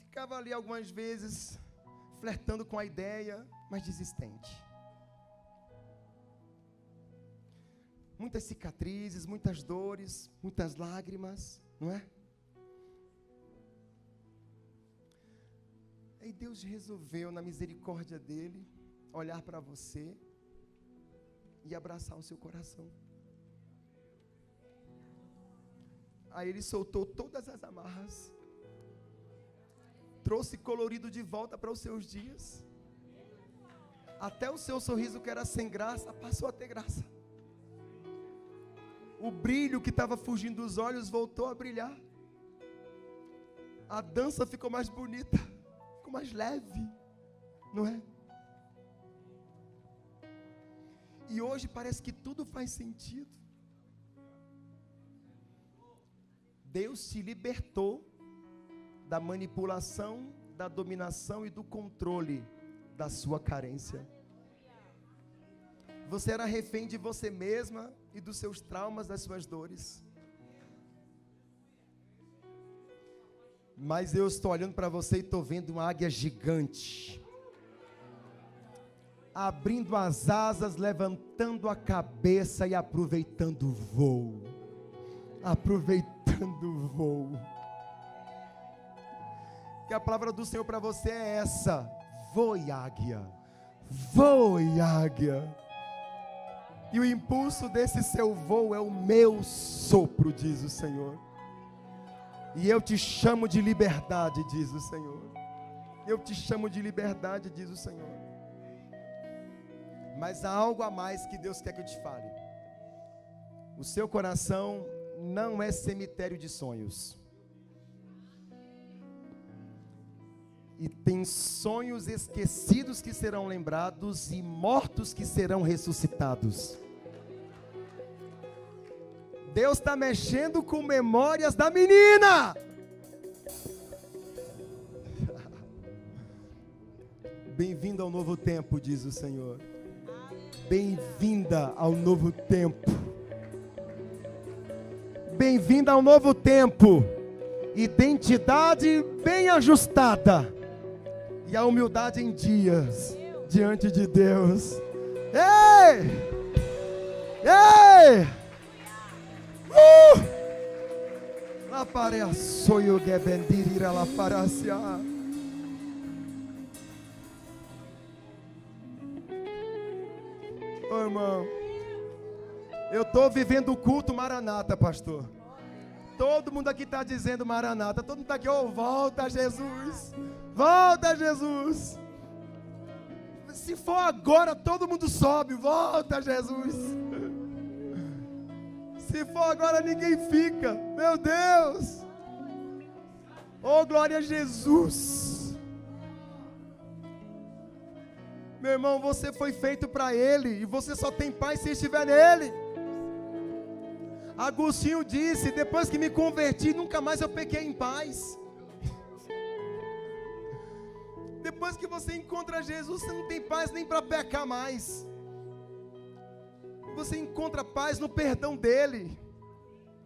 S1: Ficava ali algumas vezes flertando com a ideia, mas desistente. Muitas cicatrizes, muitas dores, muitas lágrimas, não é? Aí Deus resolveu, na misericórdia dele, olhar para você e abraçar o seu coração. Aí ele soltou todas as amarras, trouxe colorido de volta para os seus dias. Até o seu sorriso, que era sem graça, passou a ter graça. O brilho que estava fugindo dos olhos voltou a brilhar. A dança ficou mais bonita, ficou mais leve, não é? E hoje parece que tudo faz sentido. Deus te libertou da manipulação, da dominação e do controle da sua carência. Você era refém de você mesma e dos seus traumas, das suas dores. Mas eu estou olhando para você e estou vendo uma águia gigante, abrindo as asas, levantando a cabeça e aproveitando o voo. Aproveitando o voo. Que a palavra do Senhor para você é essa: voe, águia, voe, águia. E o impulso desse seu voo é o meu sopro, diz o Senhor. E eu te chamo de liberdade, diz o Senhor. Eu te chamo de liberdade, diz o Senhor. Mas há algo a mais que Deus quer que eu te fale. O seu coração não é cemitério de sonhos. E tem sonhos esquecidos que serão lembrados e mortos que serão ressuscitados. Deus está mexendo com memórias da menina. Bem-vindo ao novo tempo, diz o Senhor. Bem-vinda ao novo tempo. Bem-vinda ao novo tempo. Identidade bem ajustada. E a humildade em dias diante de Deus. Ei! Ei! La parea soio gebendirira la paracia. Ô irmão, eu estou vivendo o culto Maranata, pastor. Todo mundo aqui está dizendo Maranata. Todo mundo está aqui, volta Jesus. Volta Jesus. Se for agora, todo mundo sobe. Volta Jesus. Se for agora, ninguém fica. Meu Deus. Oh, glória a Jesus. Meu irmão, você foi feito para Ele. E você só tem paz se estiver nele. Agostinho disse: depois que me converti, nunca mais eu pequei em paz. Depois que você encontra Jesus, você não tem paz nem para pecar mais. Você encontra paz no perdão dele.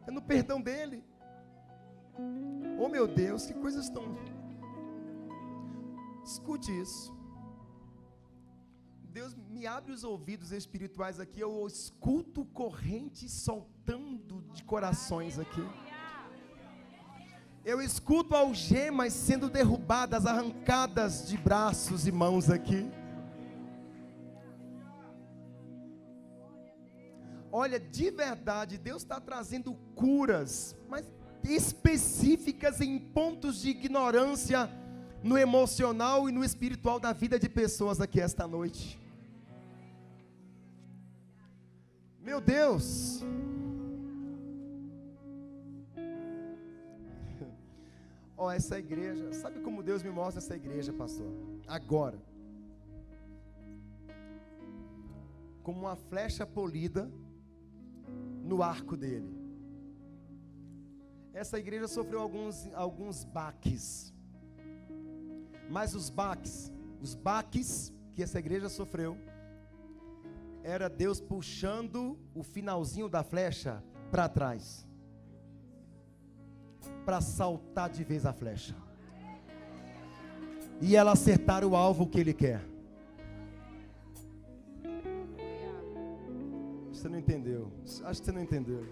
S1: É no perdão dele. Oh meu Deus, que coisas tão... Escute isso. Deus me abre os ouvidos espirituais aqui, eu escuto correntes soltando de corações aqui. Eu escuto algemas sendo derrubadas, arrancadas de braços e mãos aqui. Olha, de verdade, Deus está trazendo curas, mas específicas em pontos de ignorância no emocional e no espiritual da vida de pessoas aqui esta noite. Meu Deus! Ó, essa igreja, sabe como Deus me mostra essa igreja, pastor? Agora, como uma flecha polida no arco dele. Essa igreja sofreu alguns baques, mas os baques que essa igreja sofreu, era Deus puxando o finalzinho da flecha para trás, para saltar de vez a flecha, e ela acertar o alvo que Ele quer. Você não entendeu? Acho que você não entendeu.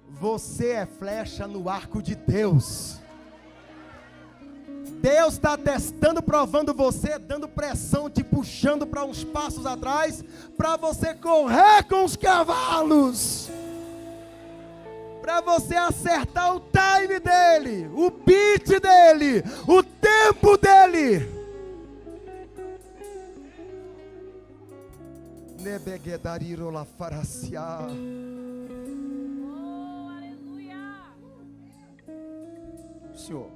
S1: Você é flecha no arco de Deus. Deus está testando, provando você, dando pressão, te puxando para uns passos atrás, para você correr com os cavalos, para você acertar o time dele, o beat dele, o tempo dele. Nebegedariro la faracia.
S2: Oh, aleluia.
S1: Senhor,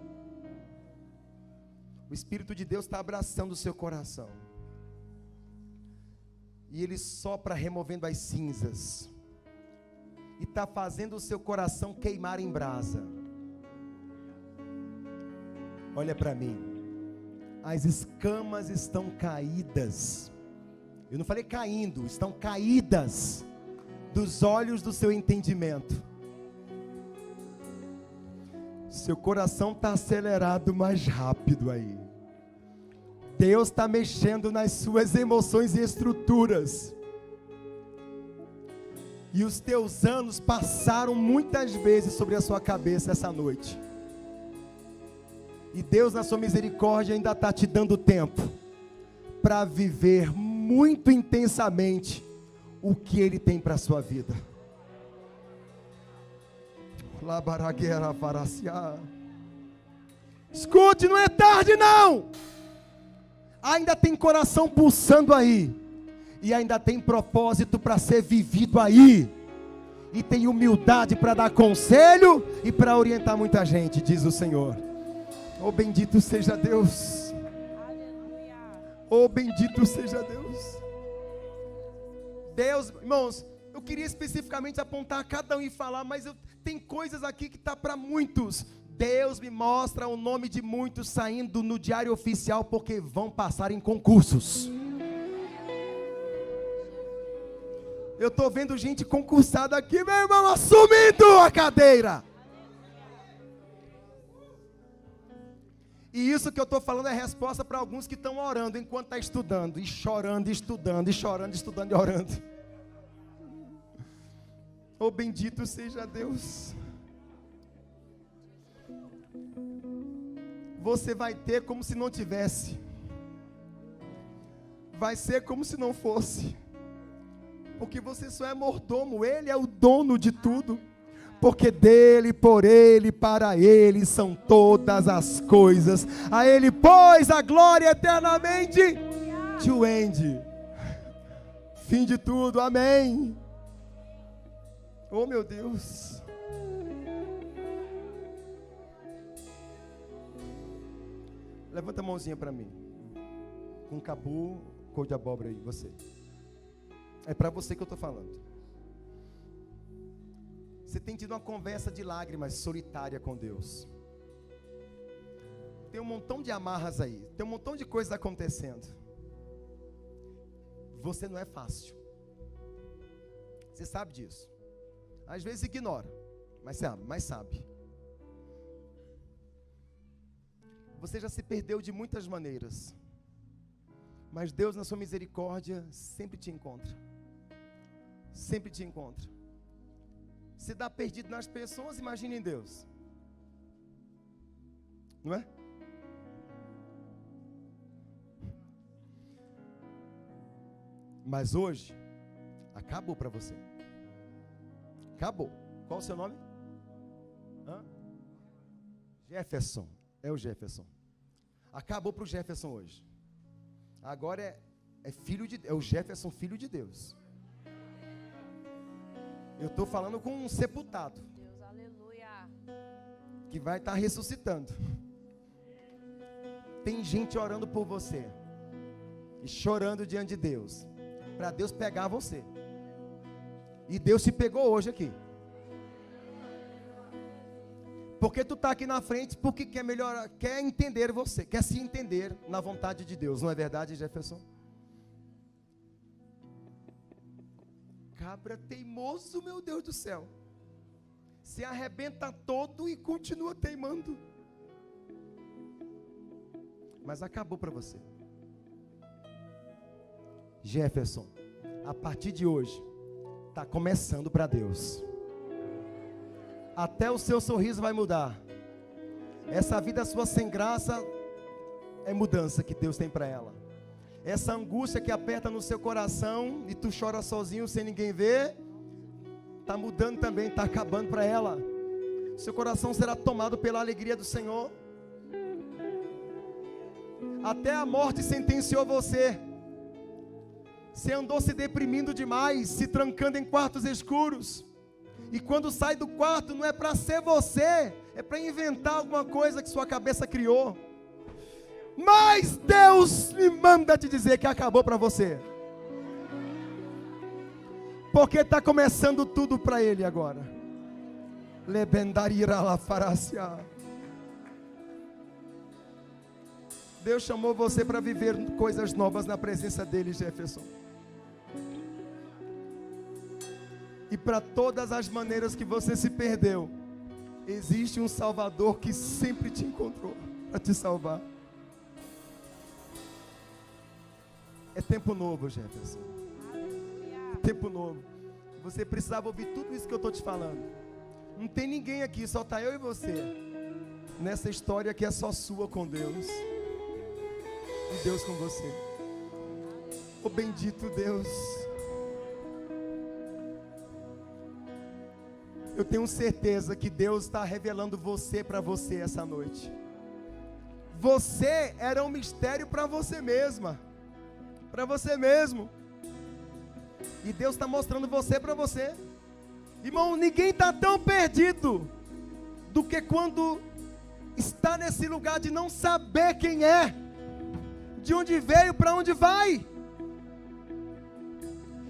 S1: o Espírito de Deus está abraçando o seu coração, e Ele sopra removendo as cinzas, e está fazendo o seu coração queimar em brasa. Olha para mim, as escamas estão caídas. Eu não falei caindo, estão caídas dos olhos do seu entendimento. Seu coração está acelerado mais rápido aí. Deus está mexendo nas suas emoções e estruturas. E os teus anos passaram muitas vezes sobre a sua cabeça essa noite. E Deus, na sua misericórdia, ainda está te dando tempo para viver muito intensamente o que Ele tem para a sua vida. Escute, não é tarde não. Ainda tem coração pulsando aí, e ainda tem propósito para ser vivido aí, e tem humildade para dar conselho e para orientar muita gente, diz o Senhor. Oh, bendito seja Deus.
S2: Aleluia.
S1: Oh, bendito seja Deus. Deus, irmãos, eu queria especificamente apontar a cada um e falar, mas tem coisas aqui que está para muitos. Deus me mostra o nome de muitos saindo no diário oficial, porque vão passar em concursos. Eu estou vendo gente concursada aqui, meu irmão, assumindo a cadeira. E isso que eu estou falando é resposta para alguns que estão orando enquanto está estudando, e chorando, e estudando, e chorando, estudando e orando. Oh, bendito seja Deus. Você vai ter como se não tivesse. Vai ser como se não fosse. Porque você só é mordomo, Ele é o dono de tudo. Porque dele, por Ele, para Ele são todas as coisas. A Ele, pois, a glória eternamente. To end. Fim de tudo, amém. Oh, meu Deus. Levanta a mãozinha para mim. Com cabu, cor de abóbora aí, você. É para você que eu estou falando. Você tem tido uma conversa de lágrimas solitária com Deus. Tem um montão de amarras aí. Tem um montão de coisas acontecendo. Você não é fácil. Você sabe disso. Às vezes ignora, mas sabe. Você já se perdeu de muitas maneiras. Mas Deus, na sua misericórdia, sempre te encontra. Sempre te encontra. Se dá perdido nas pessoas, imagine em Deus. Não é? Mas hoje, acabou para você. Acabou. Qual o seu nome? Jefferson. É o Jefferson. Acabou para o Jefferson hoje. Agora é o Jefferson, filho de Deus. Eu estou falando com um sepultado.
S2: Deus, aleluia.
S1: Que vai estar ressuscitando. Tem gente orando por você. E chorando diante de Deus. Para Deus pegar você. E Deus te pegou hoje aqui. Porque tu está aqui na frente, porque quer melhorar, quer entender você, quer se entender na vontade de Deus, não é verdade, Jefferson? Cabra teimoso, meu Deus do céu. Se arrebenta todo e continua teimando. Mas acabou para você. Jefferson, a partir de hoje, está começando para Deus. Até o seu sorriso vai mudar. Essa vida sua sem graça é mudança que Deus tem para ela. Essa angústia que aperta no seu coração e tu chora sozinho sem ninguém ver, está mudando também, está acabando para ela. Seu coração será tomado pela alegria do Senhor. Até a morte sentenciou você. Você andou se deprimindo demais, se trancando em quartos escuros. E quando sai do quarto, não é para ser você, é para inventar alguma coisa que sua cabeça criou. Mas Deus me manda te dizer que acabou para você. Porque está começando tudo para Ele agora. Lebendarira la farácia. Deus chamou você para viver coisas novas na presença dEle, Jefferson. E para todas as maneiras que você se perdeu, existe um Salvador que sempre te encontrou para te salvar. É tempo novo, Jefferson. É tempo novo. Você precisava ouvir tudo isso que eu estou te falando. Não tem ninguém aqui, só está eu e você. Nessa história que é só sua com Deus. E Deus com você. Oh bendito Deus. Eu tenho certeza que Deus está revelando você para você essa noite. Você era um mistério para você mesma. Para você mesmo. E Deus está mostrando você para você. Irmão, ninguém está tão perdido do que quando está nesse lugar de não saber quem é, de onde veio, para onde vai.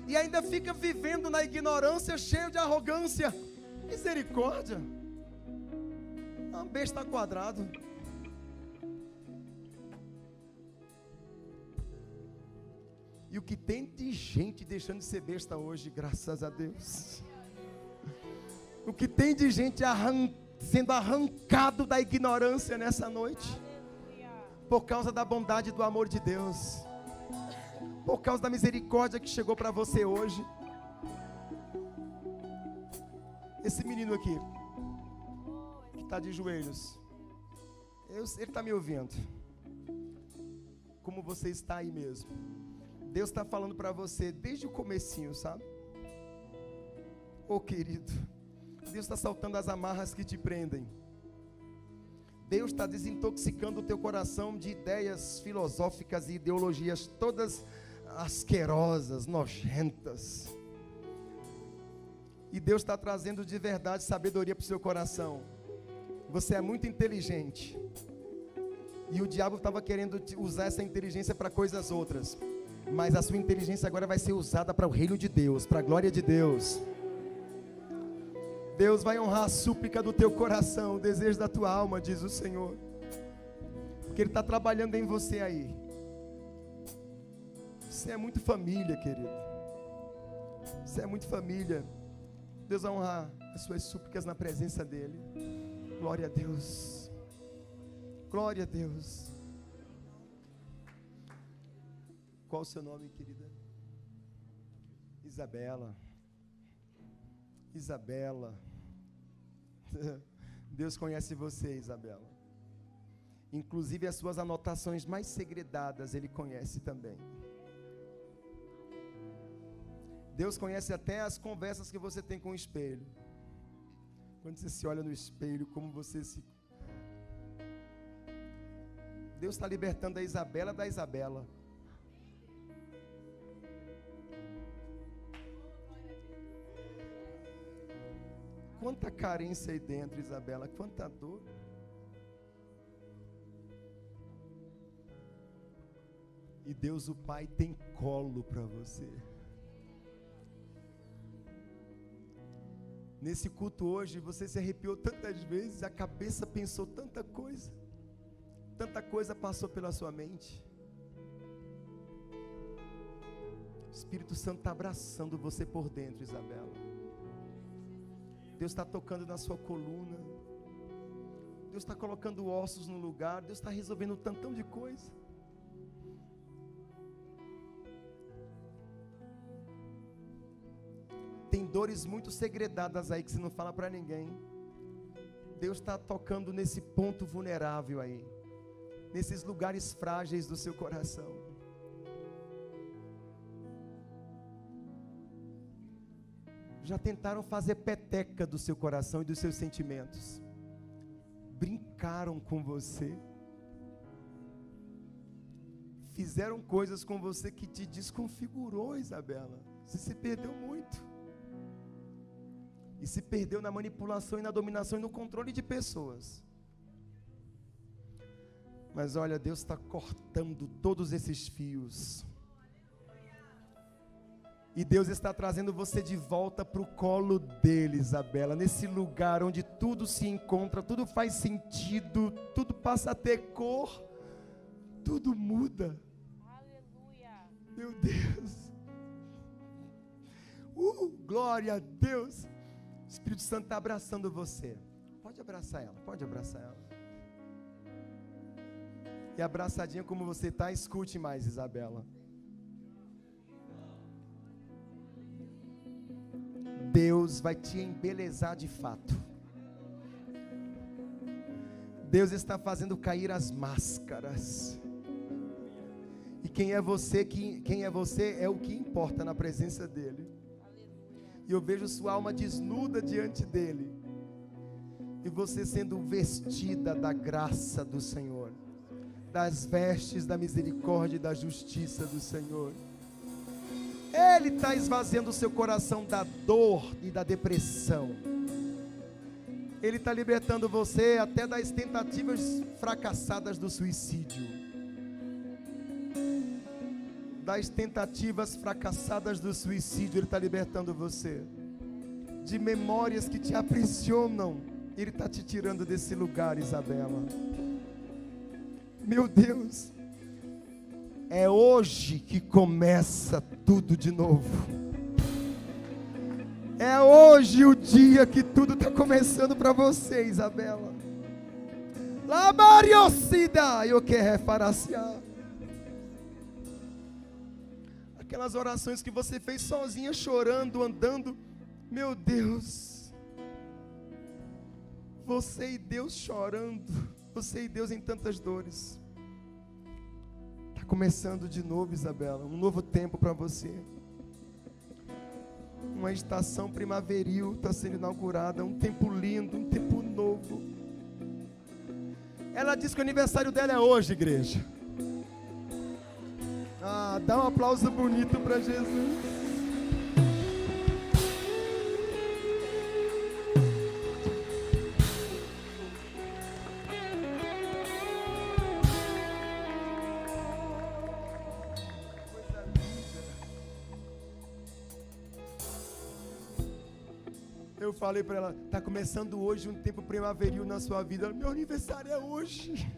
S1: E ainda fica vivendo na ignorância, cheio de arrogância. Misericórdia. Uma besta quadrado. E o que tem de gente deixando de ser besta hoje, graças a Deus. O que tem de gente sendo arrancado da ignorância nessa noite. Por causa da bondade e do amor de Deus. Por causa da misericórdia que chegou para você hoje. Esse menino aqui, que está de joelhos, ele está me ouvindo. Como você está aí mesmo. Deus está falando para você desde o comecinho, sabe? Oh querido, Deus está soltando as amarras que te prendem. Deus está desintoxicando o teu coração de ideias filosóficas e ideologias todas asquerosas, nojentas. E Deus está trazendo de verdade sabedoria para o seu coração. Você é muito inteligente. E o diabo estava querendo usar essa inteligência para coisas outras. Mas a sua inteligência agora vai ser usada para o reino de Deus, para a glória de Deus. Deus vai honrar a súplica do teu coração, o desejo da tua alma, diz o Senhor. Porque Ele está trabalhando em você aí. Você é muito família, querido. Você é muito família. Deus vai honrar as suas súplicas na presença dEle. Glória a Deus. Glória a Deus. Qual o seu nome, querida? Isabela. Isabela. Deus conhece você, Isabela. Inclusive as suas anotações mais segredadas Ele conhece também. Deus conhece até as conversas que você tem com o espelho. Quando você se olha no espelho, como você se... Deus está libertando a Isabela da Isabela. Quanta carência aí dentro, Isabela, quanta dor. E Deus o Pai tem colo para você. Nesse culto hoje, você se arrepiou tantas vezes, a cabeça pensou tanta coisa passou pela sua mente. O Espírito Santo está abraçando você por dentro, Isabela. Deus está tocando na sua coluna. Deus está colocando ossos no lugar. Deus está resolvendo um tantão de coisa. Tem dores muito segredadas aí que você não fala para ninguém. Deus está tocando nesse ponto vulnerável aí, nesses lugares frágeis do seu coração. Já tentaram fazer peteca do seu coração e dos seus sentimentos. Brincaram com você. Fizeram coisas com você que te desconfigurou, Isabela. Você se perdeu muito. E se perdeu na manipulação e na dominação e no controle de pessoas. Mas olha, Deus está cortando todos esses fios. E Deus está trazendo você de volta para o colo dele, Isabela. Nesse lugar onde tudo se encontra, tudo faz sentido, tudo passa a ter cor, tudo muda.
S2: Aleluia.
S1: Meu Deus. Glória a Deus. O Espírito Santo está abraçando você. Pode abraçar ela, pode abraçar ela. E abraçadinha como você está, escute mais, Isabela. Deus vai te embelezar de fato. Deus está fazendo cair as máscaras. E quem é você é o que importa na presença dele. E eu vejo sua alma desnuda diante dele. E você sendo vestida da graça do Senhor, das vestes da misericórdia e da justiça do Senhor. Ele está esvaziando o seu coração da dor e da depressão. Ele está libertando você até das tentativas fracassadas do suicídio. Das tentativas fracassadas do suicídio, Ele está libertando você. De memórias que te aprisionam, Ele está te tirando desse lugar, Isabela. Meu Deus, é hoje que começa tudo de novo. É hoje o dia que tudo está começando para você, Isabela. Labariocida, eu quero faraciar. Aquelas orações que você fez sozinha, chorando, andando. Meu Deus. Você e Deus chorando. Você e Deus em tantas dores. Está começando de novo, Isabela. Um novo tempo para você. Uma estação primaveril está sendo inaugurada. Um tempo lindo, um tempo novo. Ela diz que o aniversário dela é hoje, igreja. Dá um aplauso bonito para Jesus. Coisa linda. Eu falei para ela, está começando hoje um tempo primaveril na sua vida. Meu aniversário é hoje.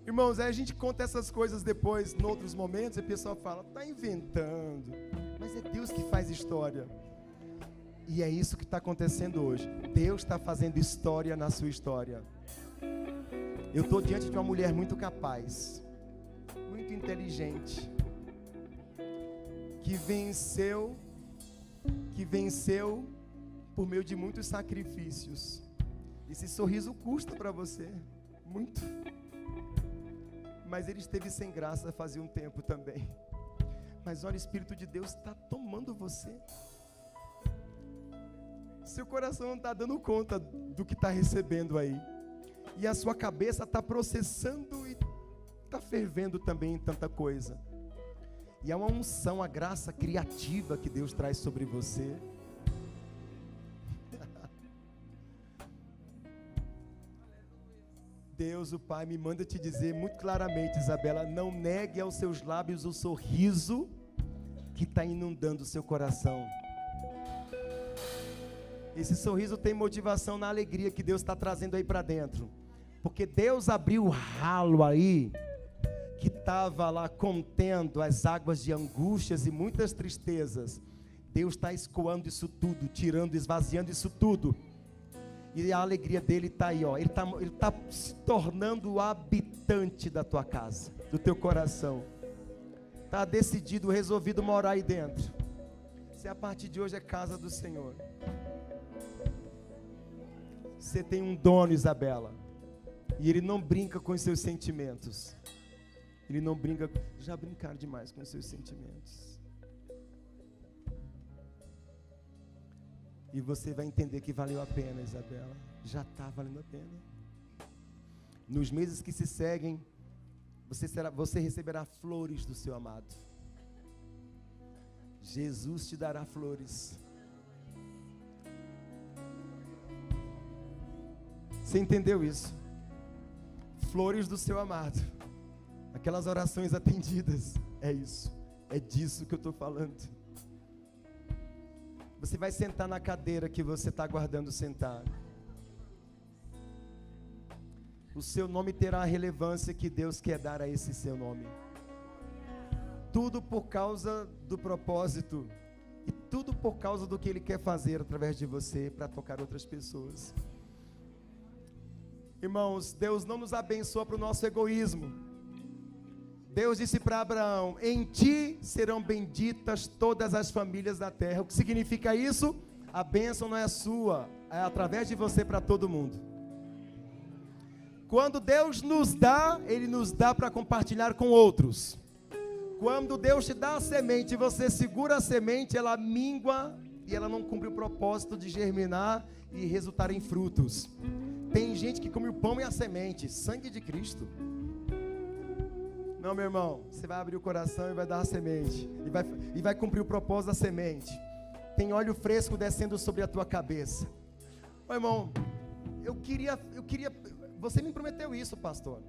S1: Irmãos, aí a gente conta essas coisas depois, em outros momentos, e o pessoal fala, está inventando. Mas é Deus que faz história. E é isso que está acontecendo hoje. Deus está fazendo história na sua história. Eu estou diante de uma mulher muito capaz, muito inteligente, que venceu por meio de muitos sacrifícios. Esse sorriso custa para você, muito. Mas ele esteve sem graça fazia um tempo também. Mas olha, o Espírito de Deus está tomando você. Seu coração não está dando conta do que está recebendo aí. E a sua cabeça está processando e está fervendo também em tanta coisa. E é uma unção, a graça criativa que Deus traz sobre você. Deus, o Pai, me manda te dizer muito claramente, Isabela, não negue aos seus lábios o sorriso que está inundando o seu coração. Esse sorriso tem motivação na alegria que Deus está trazendo aí para dentro. Porque Deus abriu o ralo aí, que estava lá contendo as águas de angústias e muitas tristezas. Deus está escoando isso tudo, tirando, esvaziando isso tudo. E a alegria dele está aí, ó. Ele tá se tornando o habitante da tua casa, do teu coração. Está decidido, resolvido morar aí dentro. Você a partir de hoje é casa do Senhor. Você tem um dono, Isabela. E ele não brinca com os seus sentimentos. Ele não brinca, já brincaram demais com os seus sentimentos. E você vai entender que valeu a pena, Isabela. Já está valendo a pena. Nos meses que se seguem, você receberá flores do seu amado. Jesus te dará flores. Você entendeu isso? Flores do seu amado. Aquelas orações atendidas. É isso. É disso que eu estou falando. Você vai sentar na cadeira que você está aguardando sentar. O seu nome terá a relevância que Deus quer dar a esse seu nome. Tudo por causa do propósito. E tudo por causa do que Ele quer fazer através de você para tocar outras pessoas. Irmãos, Deus não nos abençoa para o nosso egoísmo. Deus disse para Abraão: em ti serão benditas todas as famílias da terra. O que significa isso? A bênção não é sua, é através de você para todo mundo. Quando Deus nos dá, Ele nos dá para compartilhar com outros. Quando Deus te dá a semente, você segura a semente, ela mingua e ela não cumpre o propósito de germinar e resultar em frutos. Tem gente que come o pão e a semente, sangue de Cristo. Não, meu irmão, você vai abrir o coração e vai dar a semente, e vai cumprir o propósito da semente. Tem óleo fresco descendo sobre a tua cabeça. Ô irmão, eu queria, você me prometeu isso, pastor,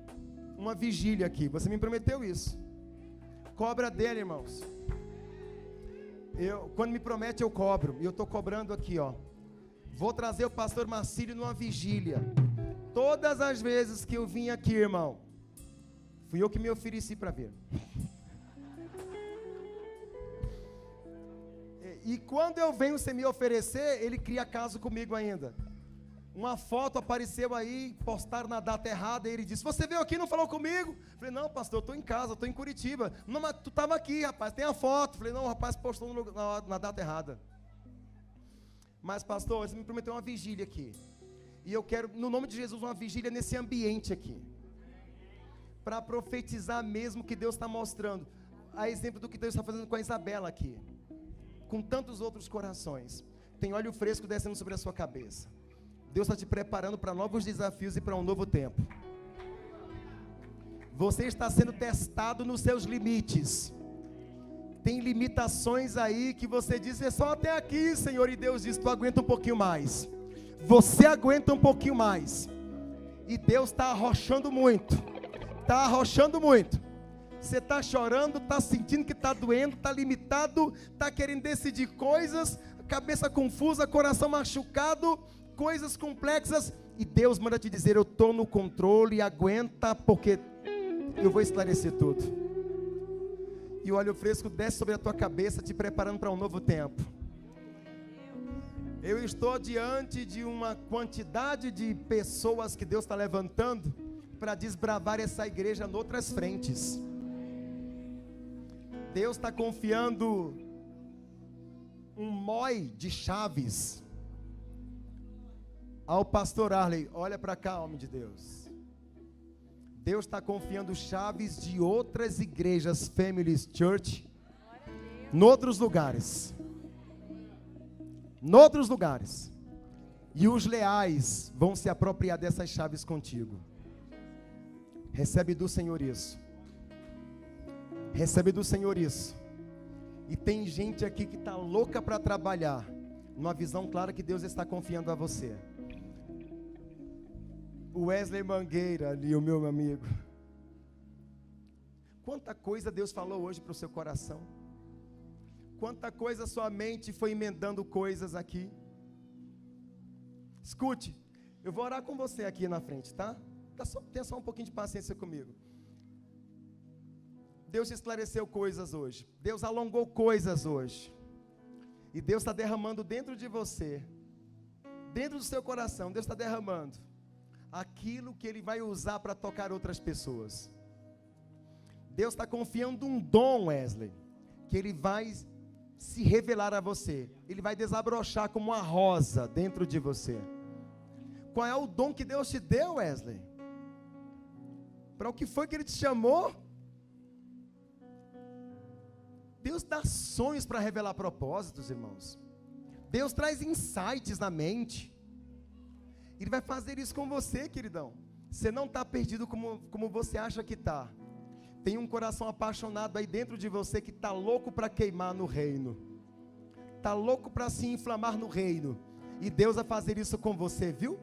S1: uma vigília aqui, você me prometeu isso. Cobra dele, irmãos. Quando me promete eu cobro, e eu estou cobrando aqui, ó. Vou trazer o pastor Marcílio numa vigília. Todas as vezes que eu vim aqui, irmão, fui eu que me ofereci para vir. E quando eu venho sem me oferecer, ele cria caso comigo ainda. Uma foto apareceu aí, postaram na data errada, e ele disse: você veio aqui e não falou comigo? Falei: não, pastor, eu estou em casa, estou em Curitiba. Não, mas tu estava aqui, rapaz, tem a foto. Falei: não, o rapaz postou na data errada. Mas, pastor, você me prometeu uma vigília aqui. E eu quero, no nome de Jesus, uma vigília nesse ambiente aqui. Para profetizar mesmo que Deus está mostrando. A exemplo do que Deus está fazendo com a Isabela aqui. Com tantos outros corações. Tem óleo fresco descendo sobre a sua cabeça. Deus está te preparando para novos desafios e para um novo tempo. Você está sendo testado nos seus limites. Tem limitações aí que você diz: é só até aqui, Senhor. E Deus diz: tu aguenta um pouquinho mais. Você aguenta um pouquinho mais. E Deus está arrochando muito. Está arrochando muito. Você está chorando, está sentindo que está doendo, está limitado, está querendo decidir coisas, cabeça confusa, coração machucado, coisas complexas. E Deus manda te dizer: eu estou no controle, aguenta, porque eu vou esclarecer tudo. E o óleo fresco desce sobre a tua cabeça, te preparando para um novo tempo. Eu estou diante de uma quantidade de pessoas que Deus está levantando para desbravar essa igreja em outras frentes. Deus está confiando um mói de chaves ao pastor Arley. Olha para cá, homem de Deus. Deus está confiando chaves de outras igrejas, Families Church, em outros lugares. Noutros lugares, e os leais vão se apropriar dessas chaves contigo. Recebe do Senhor isso. Recebe do Senhor isso. E tem gente aqui que está louca para trabalhar, numa visão clara que Deus está confiando a você. O Wesley Mangueira ali, o meu amigo. Quanta coisa Deus falou hoje para o seu coração. Quanta coisa sua mente foi emendando coisas aqui. Escute, eu vou orar com você aqui na frente, tá? Tenha só um pouquinho de paciência comigo. Deus esclareceu coisas hoje. Deus alongou coisas hoje. E Deus está derramando dentro de você, dentro do seu coração, Deus está derramando aquilo que Ele vai usar para tocar outras pessoas. Deus está confiando um dom, Wesley, que Ele vai se revelar a você. Ele vai desabrochar como uma rosa dentro de você. Qual é o dom que Deus te deu, Wesley? Para o que foi que Ele te chamou? Deus dá sonhos para revelar propósitos, irmãos. Deus traz insights na mente. Ele vai fazer isso com você, queridão. Você não está perdido como você acha que está. Tem um coração apaixonado aí dentro de você que está louco para queimar no reino. Está louco para se inflamar no reino. E Deus vai fazer isso com você, viu?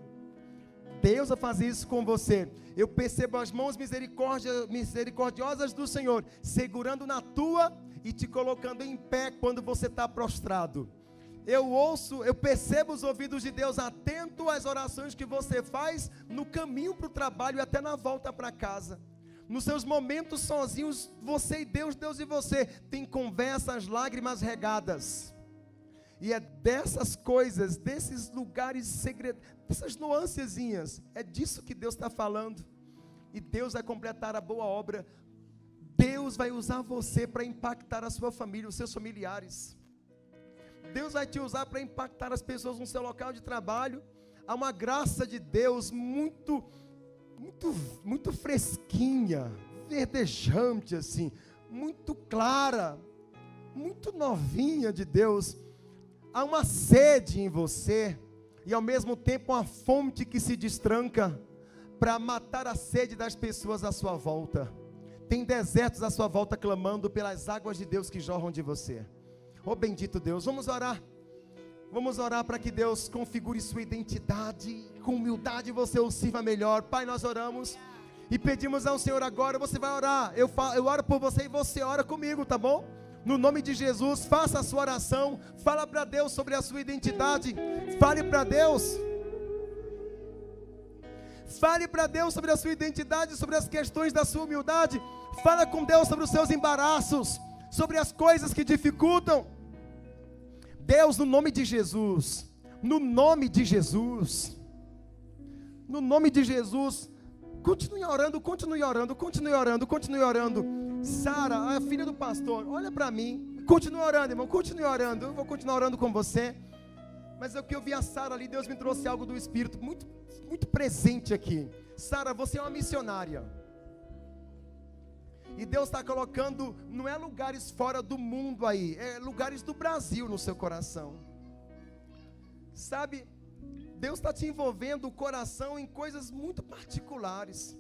S1: Deus vai fazer isso com você. Eu percebo as mãos misericordiosas do Senhor segurando na tua e te colocando em pé quando você está prostrado. Eu percebo os ouvidos de Deus atento às orações que você faz no caminho para o trabalho e até na volta para casa. Nos seus momentos sozinhos, você e Deus, Deus e você, tem conversas, lágrimas regadas. E é dessas coisas, desses lugares segredos, dessas nuancezinhas, é disso que Deus está falando. E Deus vai completar a boa obra. Deus vai usar você para impactar a sua família, os seus familiares. Deus vai te usar para impactar as pessoas no seu local de trabalho. Há uma graça de Deus muito fresquinha, verdejante assim, muito clara, muito novinha de Deus. Há uma sede em você e ao mesmo tempo uma fonte que se destranca para matar a sede das pessoas à sua volta. Tem desertos à sua volta clamando pelas águas de Deus que jorram de você. Oh bendito Deus, vamos orar. Vamos orar para que Deus configure sua identidade. Com humildade você o sirva melhor. Pai, nós oramos e pedimos ao Senhor agora. Você vai orar, eu oro por você e você ora comigo, tá bom? No nome de Jesus, faça a sua oração. Fala para Deus sobre a sua identidade. Fale para Deus. Fale para Deus sobre a sua identidade, sobre as questões da sua humildade. Fala com Deus sobre os seus embaraços, sobre as coisas que dificultam. Deus, no nome de Jesus, no nome de Jesus, no nome de Jesus, continue orando, continue orando, continue orando, continue orando. Sara, a filha do pastor, olha para mim, continue orando, irmão, continue orando. Eu vou continuar orando com você, mas é que eu vi a Sara ali, Deus me trouxe algo do Espírito, muito presente aqui. Sara, você é uma missionária, e Deus está colocando, não é lugares fora do mundo aí, é lugares do Brasil no seu coração. Sabe, Deus está te envolvendo o coração em coisas muito particulares.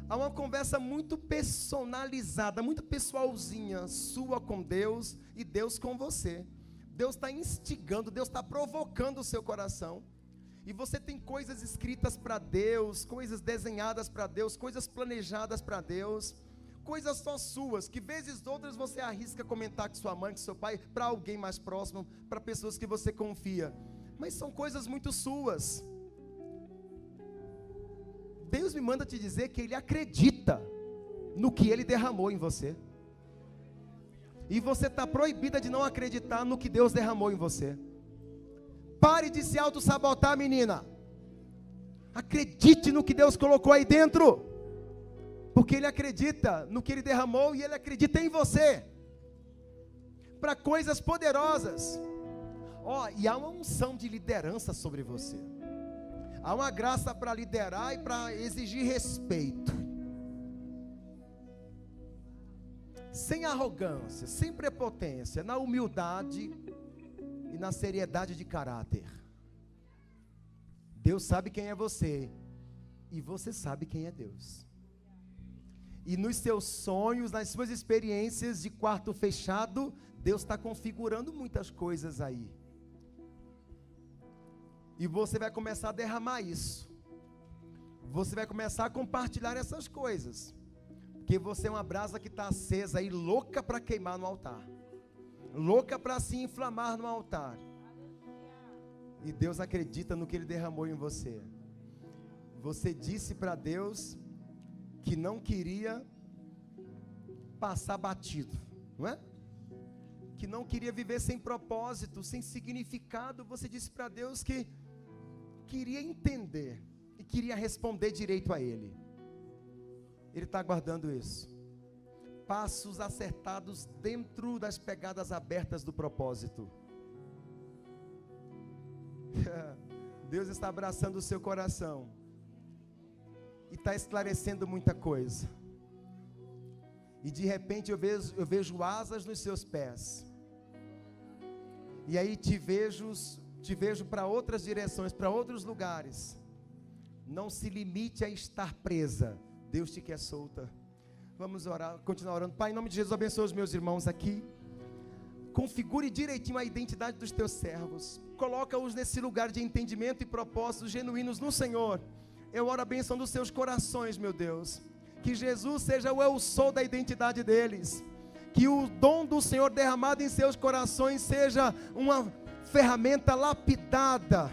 S1: Há uma conversa muito personalizada, muito pessoalzinha, sua com Deus e Deus com você. Deus está instigando, Deus está provocando o seu coração. E você tem coisas escritas para Deus, coisas desenhadas para Deus, coisas planejadas para Deus. Coisas só suas, que vezes outras você arrisca comentar com sua mãe, com seu pai, para alguém mais próximo, para pessoas que você confia, mas são coisas muito suas. Deus me manda te dizer que Ele acredita no que Ele derramou em você, e você está proibida de não acreditar no que Deus derramou em você. Pare de se auto-sabotar, menina. Acredite no que Deus colocou aí dentro. Porque Ele acredita no que Ele derramou e Ele acredita em você. Para coisas poderosas. E há uma unção de liderança sobre você. Há uma graça para liderar e para exigir respeito. Sem arrogância, sem prepotência, na humildade e na seriedade de caráter. Deus sabe quem é você e você sabe quem é Deus. E nos seus sonhos, nas suas experiências de quarto fechado, Deus está configurando muitas coisas aí. E você vai começar a derramar isso. Você vai começar a compartilhar essas coisas. Porque você é uma brasa que está acesa aí, louca para queimar no altar. Louca para se inflamar no altar. E Deus acredita no que Ele derramou em você. Você disse para Deus que não queria passar batido, não é? Que não queria viver sem propósito, sem significado. Você disse para Deus que queria entender e queria responder direito a Ele. Ele está aguardando isso. Passos acertados dentro das pegadas abertas do propósito. Deus está abraçando o seu coração e está esclarecendo muita coisa. E de repente eu vejo asas nos seus pés. E aí te vejo para outras direções, para outros lugares. Não se limite a estar presa. Deus te quer solta. Vamos orar, continuar orando. Pai, em nome de Jesus, abençoe os meus irmãos aqui. Configure direitinho a identidade dos teus servos. Coloca-os nesse lugar de entendimento e propósitos genuínos no Senhor. Eu oro a bênção dos seus corações, meu Deus. Que Jesus seja o eu sou da identidade deles. Que o dom do Senhor derramado em seus corações seja uma ferramenta lapidada,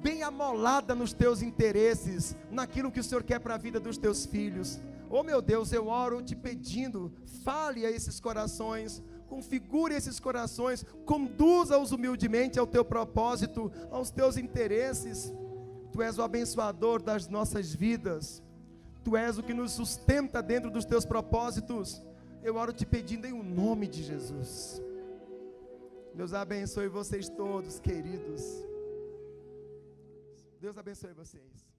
S1: bem amolada nos teus interesses, naquilo que o Senhor quer para a vida dos teus filhos. Oh meu Deus, eu oro te pedindo, fale a esses corações, configure esses corações, conduza-os humildemente ao teu propósito, aos teus interesses. Tu és o abençoador das nossas vidas, Tu és o que nos sustenta dentro dos teus propósitos. Eu oro te pedindo em o nome de Jesus. Deus abençoe vocês todos, queridos. Deus abençoe vocês.